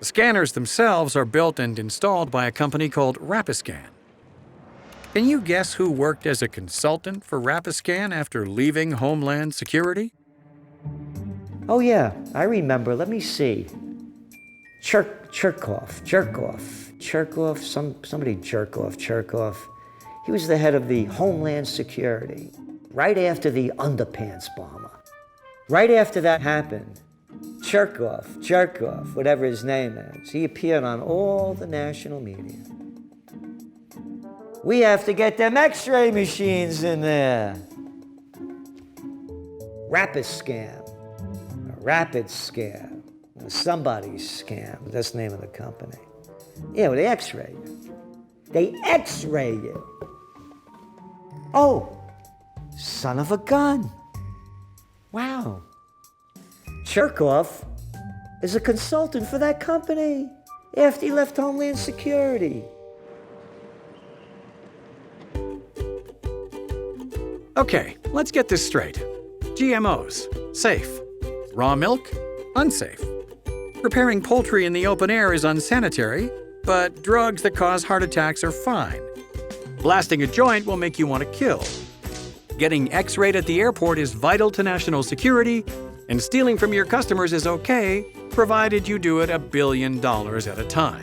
[SPEAKER 3] The scanners themselves are built and installed by a company called Rapiscan. Can you guess who worked as a consultant for Rapiscan after leaving Homeland Security?
[SPEAKER 1] Oh yeah, I remember. Let me see. Cherkoff. He was the head of the Homeland Security right after the underpants bomber. Right after that happened, Cherkoff, whatever his name is, he appeared on all the national media. We have to get them X-ray machines in there. Rapid scam, somebody's scam, that's the name of the company. Yeah, well, they X-ray you. They X-ray you. Oh, son of a gun. Wow. Cherkoff is a consultant for that company after he left Homeland Security.
[SPEAKER 3] Okay, let's get this straight. GMOs, safe. Raw milk, unsafe. Preparing poultry in the open air is unsanitary, but drugs that cause heart attacks are fine. Blasting a joint will make you want to kill. Getting X-rayed at the airport is vital to national security, and stealing from your customers is okay, provided you do it $1 billion at a time.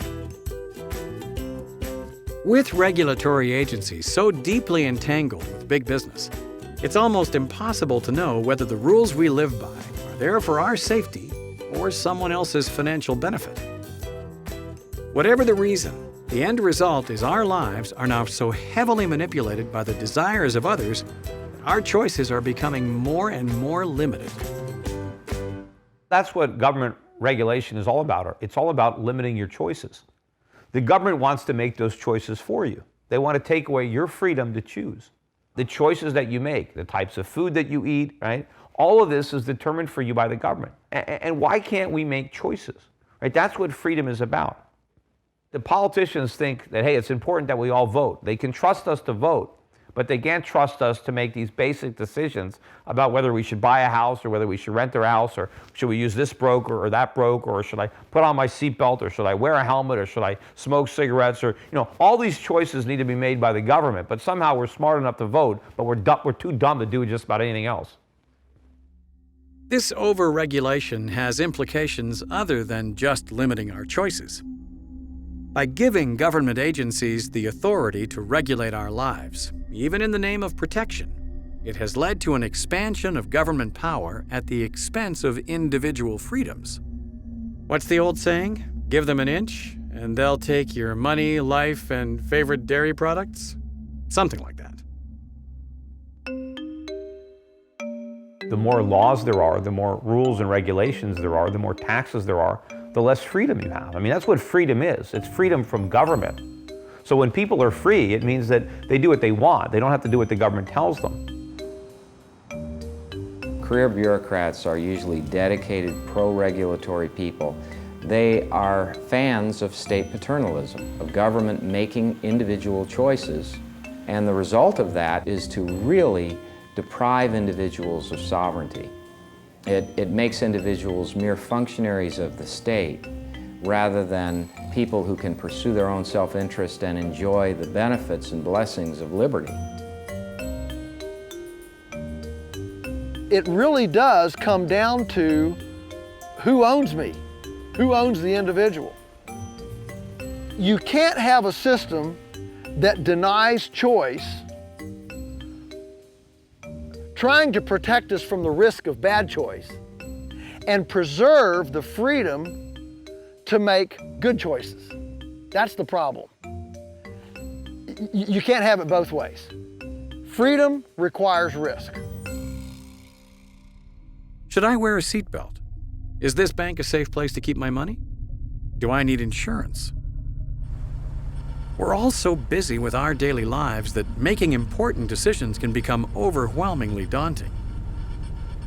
[SPEAKER 3] With regulatory agencies so deeply entangled with big business, it's almost impossible to know whether the rules we live by are there for our safety or someone else's financial benefit. Whatever the reason, the end result is our lives are now so heavily manipulated by the desires of others that our choices are becoming more and more limited.
[SPEAKER 8] That's what government regulation is all about. It's all about limiting your choices. The government wants to make those choices for you. They want to take away your freedom to choose. The choices that you make, the types of food that you eat, right? All of this is determined for you by the government. And why can't we make choices, right? That's what freedom is about. The politicians think that, hey, it's important that we all vote. They can trust us to vote, but they can't trust us to make these basic decisions about whether we should buy a house or whether we should rent their house, or should we use this broker or that broker, or should I put on my seatbelt, or should I wear a helmet, or should I smoke cigarettes, or, all these choices need to be made by the government, but somehow we're smart enough to vote, but we're too dumb to do just about anything else.
[SPEAKER 3] This over-regulation has implications other than just limiting our choices. By giving government agencies the authority to regulate our lives, even in the name of protection, it has led to an expansion of government power at the expense of individual freedoms. What's the old saying? Give them an inch, and they'll take your money, life, and favorite dairy products? Something like that.
[SPEAKER 8] The more laws there are, the more rules and regulations there are, the more taxes there are, the less freedom you have. I mean, that's what freedom is. It's freedom from government. So when people are free, it means that they do what they want. They don't have to do what the government tells them.
[SPEAKER 4] Career bureaucrats are usually dedicated pro-regulatory people. They are fans of state paternalism, of government making individual choices. And the result of that is to really deprive individuals of sovereignty. It makes individuals mere functionaries of the state rather than people who can pursue their own self-interest and enjoy the benefits and blessings of liberty.
[SPEAKER 10] It really does come down to who owns me, who owns the individual. You can't have a system that denies choice, trying to protect us from the risk of bad choice, and preserve the freedom to make good choices. That's the problem. You can't have it both ways. Freedom requires risk.
[SPEAKER 3] Should I wear a seatbelt? Is this bank a safe place to keep my money? Do I need insurance? We're all so busy with our daily lives that making important decisions can become overwhelmingly daunting.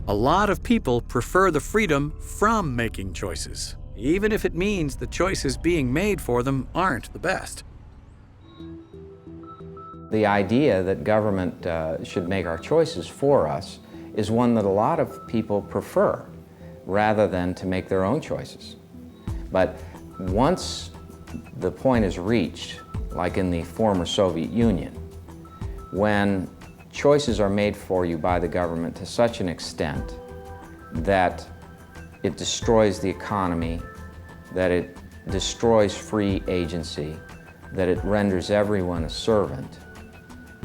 [SPEAKER 3] A lot of people prefer the freedom from making choices, even if it means the choices being made for them aren't the best.
[SPEAKER 4] The idea that government should make our choices for us is one that a lot of people prefer, rather than to make their own choices. But once the point is reached, like in the former Soviet Union, when choices are made for you by the government to such an extent that it destroys the economy, that it destroys free agency, that it renders everyone a servant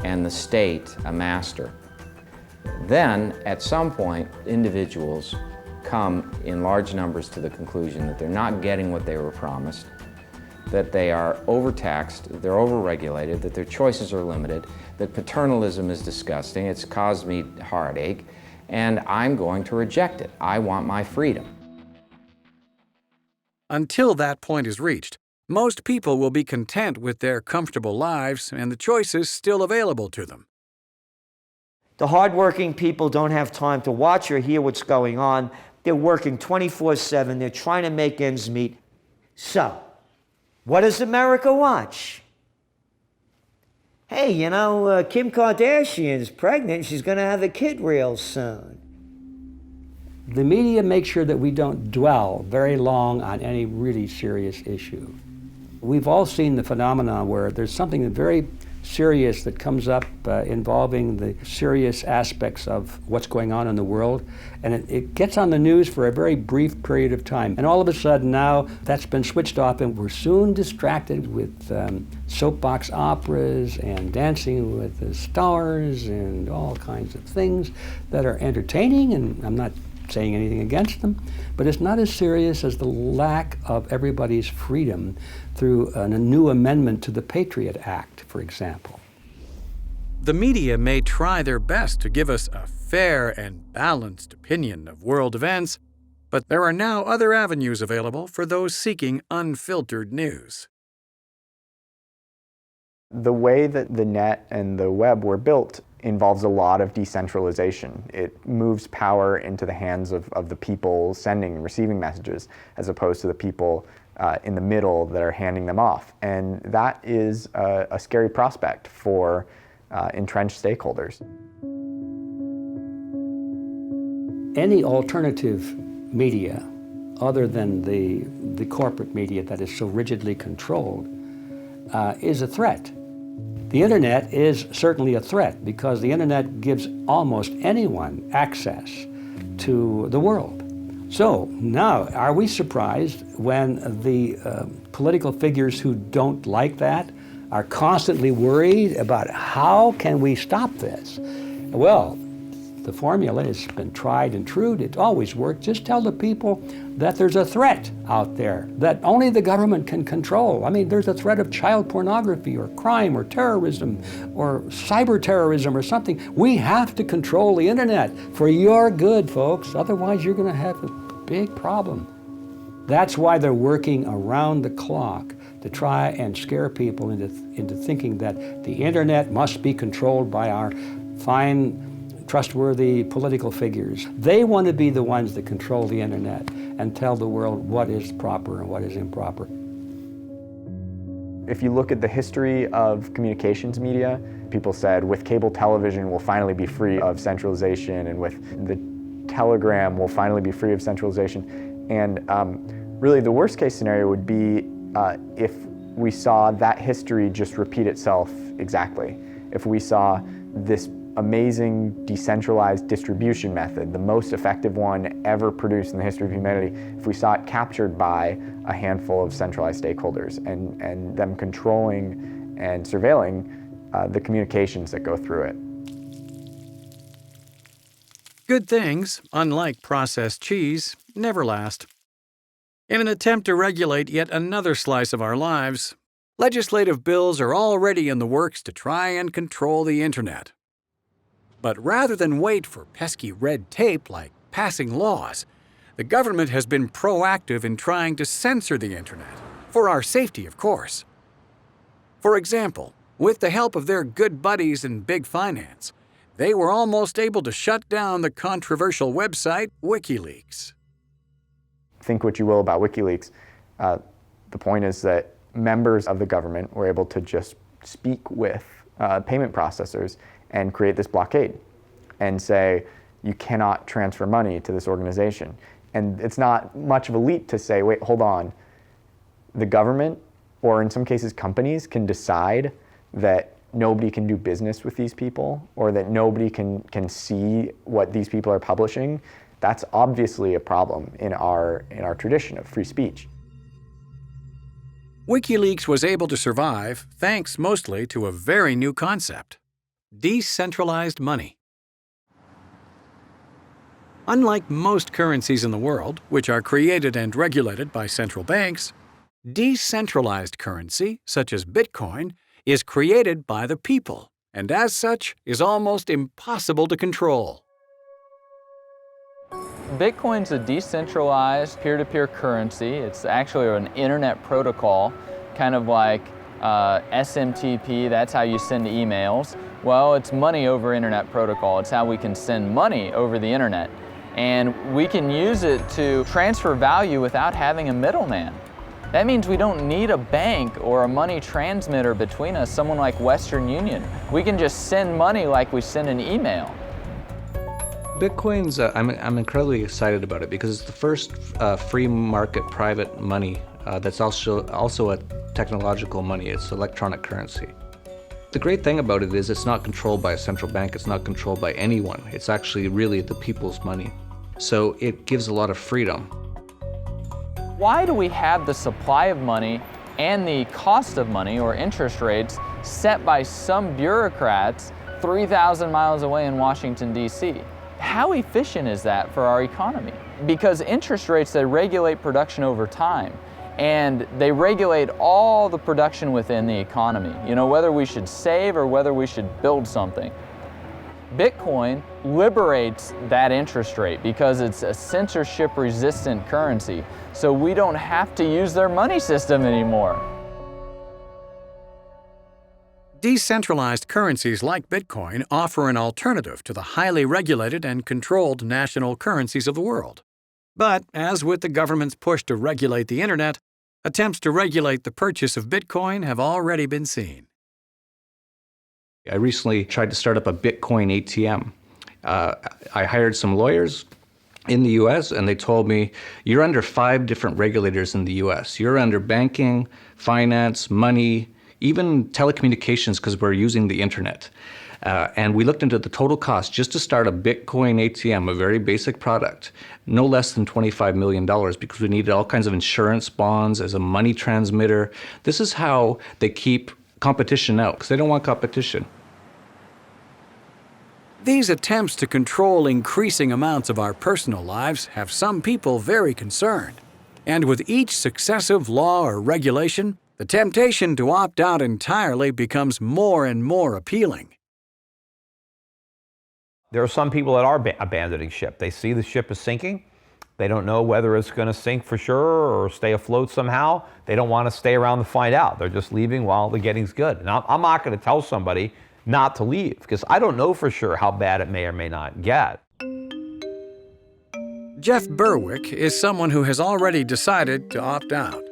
[SPEAKER 4] and the state a master. Then, at some point, individuals come in large numbers to the conclusion that they're not getting what they were promised, that they are overtaxed, that they're overregulated, that their choices are limited, that paternalism is disgusting, it's caused me heartache, and I'm going to reject it. I want my freedom.
[SPEAKER 3] Until that point is reached, most people will be content with their comfortable lives and the choices still available to them.
[SPEAKER 1] The hardworking people don't have time to watch or hear what's going on. They're working 24/7. They're trying to make ends meet. So, what does America watch? Hey, you know, Kim Kardashian's pregnant. She's going to have a kid real soon.
[SPEAKER 7] The media makes sure that we don't dwell very long on any really serious issue. We've all seen the phenomenon where there's something very serious that comes up involving the serious aspects of what's going on in the world, and it gets on the news for a very brief period of time. And all of a sudden now that's been switched off, and we're soon distracted with soapbox operas and Dancing with the Stars and all kinds of things that are entertaining, and I'm not saying anything against them, but it's not as serious as the lack of everybody's freedom through a new amendment to the Patriot Act, for example.
[SPEAKER 3] The media may try their best to give us a fair and balanced opinion of world events, but there are now other avenues available for those seeking unfiltered news.
[SPEAKER 21] The way that the net and the web were built involves a lot of decentralization. It moves power into the hands of the people sending and receiving messages, as opposed to the people in the middle that are handing them off. And that is a scary prospect for entrenched stakeholders.
[SPEAKER 7] Any alternative media, other than the corporate media that is so rigidly controlled, is a threat. The internet is certainly a threat because the internet gives almost anyone access to the world. So now, are we surprised when the political figures who don't like that are constantly worried about how can we stop this? Well, the formula has been tried and true. It always worked. Just tell the people that there's a threat out there that only the government can control. I mean, there's a threat of child pornography or crime or terrorism or cyber terrorism or something. We have to control the internet for your good, folks. Otherwise, you're going to have a big problem. That's why they're working around the clock to try and scare people into thinking that the internet must be controlled by our fine, trustworthy political figures. They want to be the ones that control the internet and tell the world what is proper and what is improper.
[SPEAKER 21] If you look at the history of communications media, people said with cable television we'll finally be free of centralization, and with the telegram we'll finally be free of centralization. And really the worst case scenario would be if we saw that history just repeat itself exactly. If we saw this amazing decentralized distribution method, the most effective one ever produced in the history of humanity, if we saw it captured by a handful of centralized stakeholders and them controlling and surveilling the communications that go through it.
[SPEAKER 3] Good things, unlike processed cheese, never last. In an attempt to regulate yet another slice of our lives, legislative bills are already in the works to try and control the internet. But rather than wait for pesky red tape like passing laws, the government has been proactive in trying to censor the internet, for our safety, of course. For example, with the help of their good buddies in big finance, they were almost able to shut down the controversial website WikiLeaks.
[SPEAKER 21] Think what you will about WikiLeaks. The point is that members of the government were able to just speak with payment processors and create this blockade and say, you cannot transfer money to this organization. And it's not much of a leap to say, wait, hold on. The government, or in some cases companies, can decide that nobody can do business with these people, or that nobody can see what these people are publishing. That's obviously a problem in our tradition of free speech.
[SPEAKER 3] WikiLeaks was able to survive thanks mostly to a very new concept: decentralized money. Unlike most currencies in the world, which are created and regulated by central banks, decentralized currency, such as Bitcoin, is created by the people, and as such is almost impossible to control.
[SPEAKER 5] Bitcoin's a decentralized peer-to-peer currency. It's actually an internet protocol, kind of like SMTP, that's how you send emails. Well, it's money over internet protocol. It's how we can send money over the internet. And we can use it to transfer value without having a middleman. That means we don't need a bank or a money transmitter between us, someone like Western Union. We can just send money like we send an email.
[SPEAKER 19] Bitcoin's, I'm incredibly excited about it because it's the first free market private money that's also a technological money. It's electronic currency. The great thing about it is it's not controlled by a central bank. It's not controlled by anyone. It's actually really the people's money. So it gives a lot of freedom.
[SPEAKER 5] Why do we have the supply of money and the cost of money, or interest rates, set by some bureaucrats 3,000 miles away in Washington, D.C.? How efficient is that for our economy? Because interest rates, they regulate production over time, and they regulate all the production within the economy. You know, whether we should save or whether we should build something. Bitcoin liberates that interest rate because it's a censorship-resistant currency, so we don't have to use their money system anymore.
[SPEAKER 3] Decentralized currencies like Bitcoin offer an alternative to the highly regulated and controlled national currencies of the world. But as with the government's push to regulate the internet, attempts to regulate the purchase of Bitcoin have already been seen.
[SPEAKER 19] I recently tried to start up a Bitcoin ATM. I hired some lawyers in the US and they told me, you're under 5 different regulators in the US. You're under banking, finance, money, even telecommunications because we're using the internet. And we looked into the total cost just to start a Bitcoin ATM, a very basic product, no less than $25 million because we needed all kinds of insurance bonds as a money transmitter. This is how they keep competition out because they don't want competition.
[SPEAKER 3] These attempts to control increasing amounts of our personal lives have some people very concerned. And with each successive law or regulation, the temptation to opt out entirely becomes more and more appealing.
[SPEAKER 8] There are some people that are abandoning ship. They see the ship is sinking. They don't know whether it's going to sink for sure or stay afloat somehow. They don't want to stay around to find out. They're just leaving while the getting's good. And I'm not going to tell somebody not to leave because I don't know for sure how bad it may or may not get.
[SPEAKER 3] Jeff Berwick is someone who has already decided to opt out.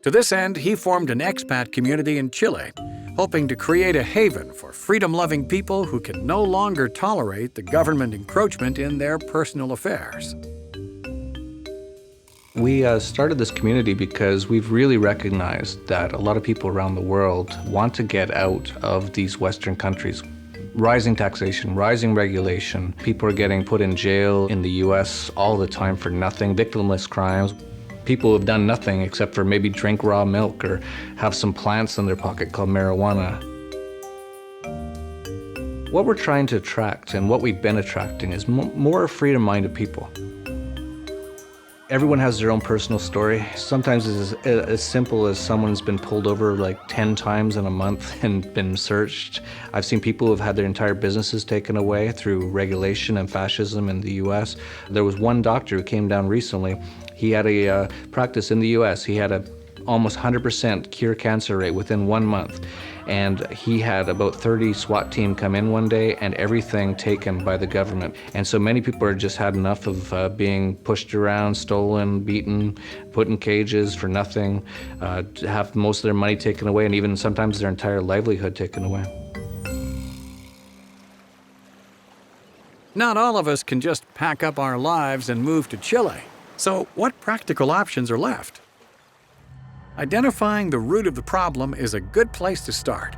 [SPEAKER 3] To this end, he formed an expat community in Chile, hoping to create a haven for freedom-loving people who can no longer tolerate the government encroachment in their personal affairs.
[SPEAKER 19] We started this community because we've really recognized that a lot of people around the world want to get out of these Western countries. Rising taxation, rising regulation, people are getting put in jail in the US all the time for nothing, victimless crimes. People who have done nothing except for maybe drink raw milk or have some plants in their pocket called marijuana. What we're trying to attract and what we've been attracting is more freedom-minded people. Everyone has their own personal story. Sometimes it's as simple as someone's been pulled over like 10 times in a month and been searched. I've seen people who have had their entire businesses taken away through regulation and fascism in the US. There was one doctor who came down recently. He had a practice in the US. He had a almost 100% cure cancer rate within 1 month. And he had about 30 SWAT team come in one day and everything taken by the government. And so many people have just had enough of being pushed around, stolen, beaten, put in cages for nothing, to have most of their money taken away and even sometimes their entire livelihood taken away.
[SPEAKER 3] Not all of us can just pack up our lives and move to Chile. So what practical options are left? Identifying the root of the problem is a good place to start.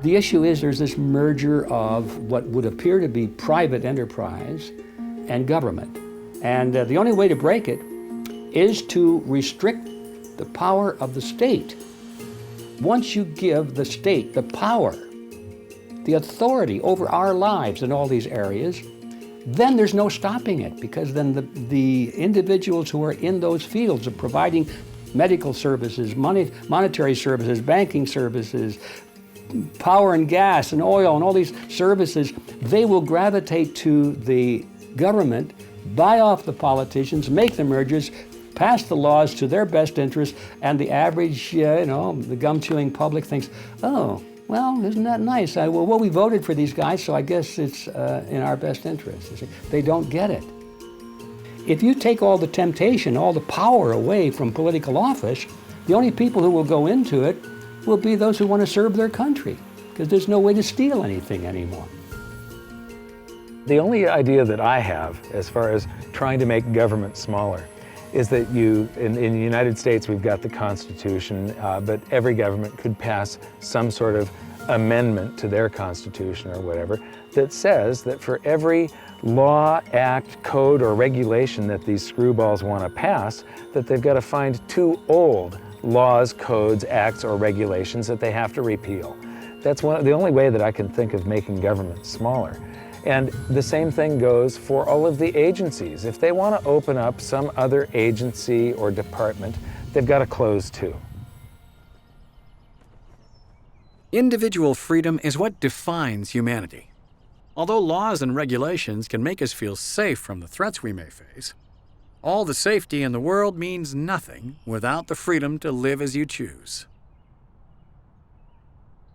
[SPEAKER 7] The issue is there's this merger of what would appear to be private enterprise and government. And the only way to break it is to restrict the power of the state. Once you give the state the power, the authority over our lives in all these areas, then there's no stopping it, because then the individuals who are in those fields of providing medical services, monetary services, banking services, power and gas and oil and all these services, they will gravitate to the government, buy off the politicians, make the mergers, pass the laws to their best interest, and the average, the gum-chewing public thinks, oh, well, isn't that nice? Well, we voted for these guys, so I guess it's in our best interest. They don't get it. If you take all the temptation, all the power away from political office, the only people who will go into it will be those who want to serve their country, because there's no way to steal anything anymore.
[SPEAKER 6] The only idea that I have as far as trying to make government smaller is that in the United States, we've got the Constitution, but every government could pass some sort of amendment to their Constitution or whatever that says that for every law, act, code, or regulation that these screwballs want to pass, that they've got to find 2 old laws, codes, acts, or regulations that they have to repeal. That's the only way that I can think of making government smaller. And the same thing goes for all of the agencies. If they want to open up some other agency or department, they've got to close too.
[SPEAKER 3] Individual freedom is what defines humanity. Although laws and regulations can make us feel safe from the threats we may face, all the safety in the world means nothing without the freedom to live as you choose.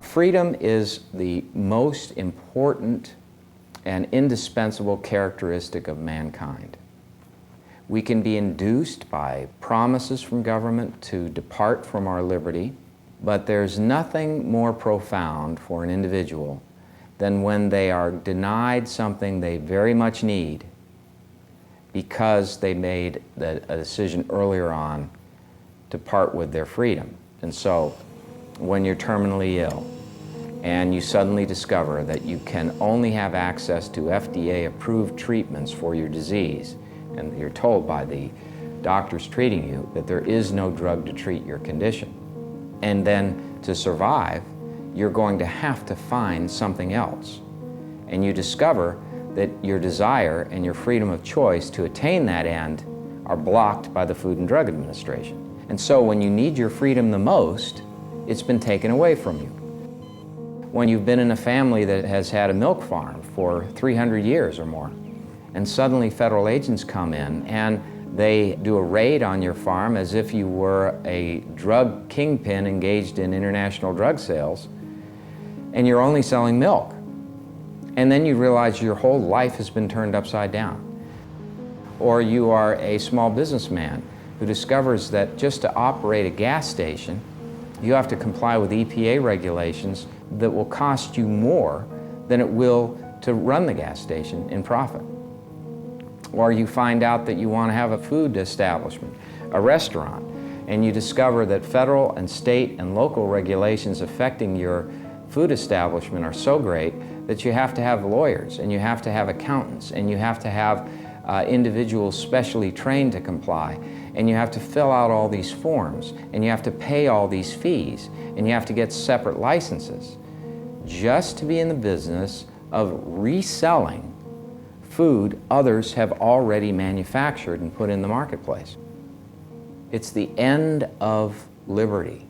[SPEAKER 4] Freedom is the most important and indispensable characteristic of mankind. We can be induced by promises from government to depart from our liberty, but there's nothing more profound for an individual than when they are denied something they very much need because they made a decision earlier on to part with their freedom. And so, when you're terminally ill, and you suddenly discover that you can only have access to FDA-approved treatments for your disease, and you're told by the doctors treating you that there is no drug to treat your condition. And then to survive, you're going to have to find something else. And you discover that your desire and your freedom of choice to attain that end are blocked by the Food and Drug Administration. And so when you need your freedom the most, it's been taken away from you. When you've been in a family that has had a milk farm for 300 years or more, and suddenly federal agents come in and they do a raid on your farm as if you were a drug kingpin engaged in international drug sales, and you're only selling milk. And then you realize your whole life has been turned upside down. Or you are a small businessman who discovers that just to operate a gas station, you have to comply with EPA regulations that will cost you more than it will to run the gas station in profit. Or you find out that you want to have a food establishment, a restaurant, and you discover that federal and state and local regulations affecting your food establishment are so great that you have to have lawyers, and you have to have accountants, and you have to have individuals specially trained to comply, and you have to fill out all these forms, and you have to pay all these fees, and you have to get separate licenses just to be in the business of reselling food others have already manufactured and put in the marketplace. It's the end of liberty.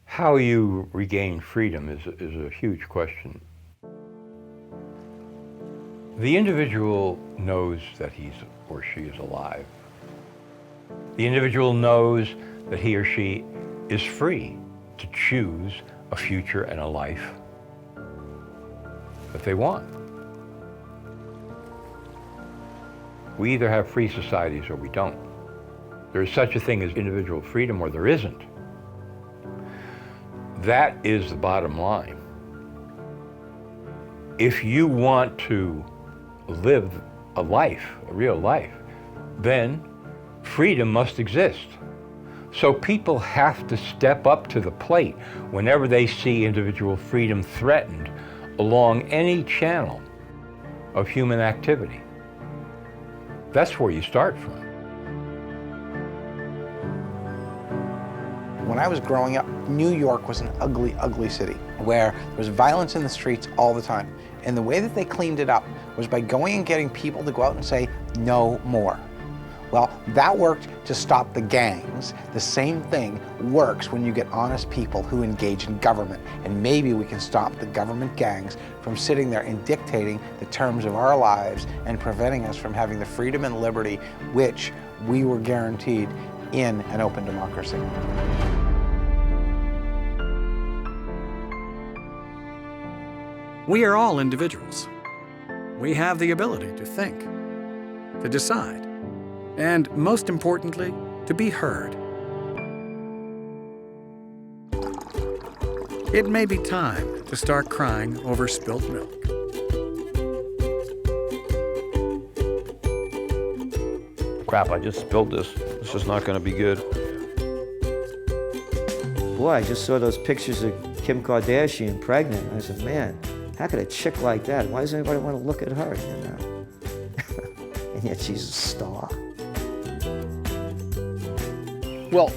[SPEAKER 9] How you regain freedom is a huge question. The individual knows that he or she is alive. The individual knows that he or she is free to choose a future and a life that they want. We either have free societies or we don't. There is such a thing as individual freedom or there isn't. That is the bottom line. If you want to live a life, a real life, then freedom must exist. So people have to step up to the plate whenever they see individual freedom threatened along any channel of human activity. That's where you start from.
[SPEAKER 11] When I was growing up, New York was an ugly, ugly city where there was violence in the streets all the time. And the way that they cleaned it up was by going and getting people to go out and say, no more. Well, that worked to stop the gangs. The same thing works when you get honest people who engage in government. And maybe we can stop the government gangs from sitting there and dictating the terms of our lives and preventing us from having the freedom and liberty which we were guaranteed in an open democracy.
[SPEAKER 3] We are all individuals. We have the ability to think, to decide, and most importantly, to be heard. It may be time to start crying over spilt milk.
[SPEAKER 9] Crap, I just spilled this. This is not going to be good.
[SPEAKER 1] Boy, I just saw those pictures of Kim Kardashian pregnant. I said, man, how could a chick like that, why does anybody want to look at her, you know? And yet she's a star.
[SPEAKER 10] Well,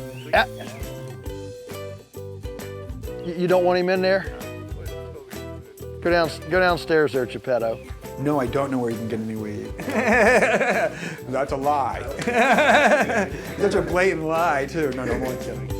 [SPEAKER 10] you don't want him in there? Go downstairs there, Geppetto.
[SPEAKER 13] No, I don't know where you can get any weed. That's a lie. Such a blatant lie, too. No, I'm only kidding.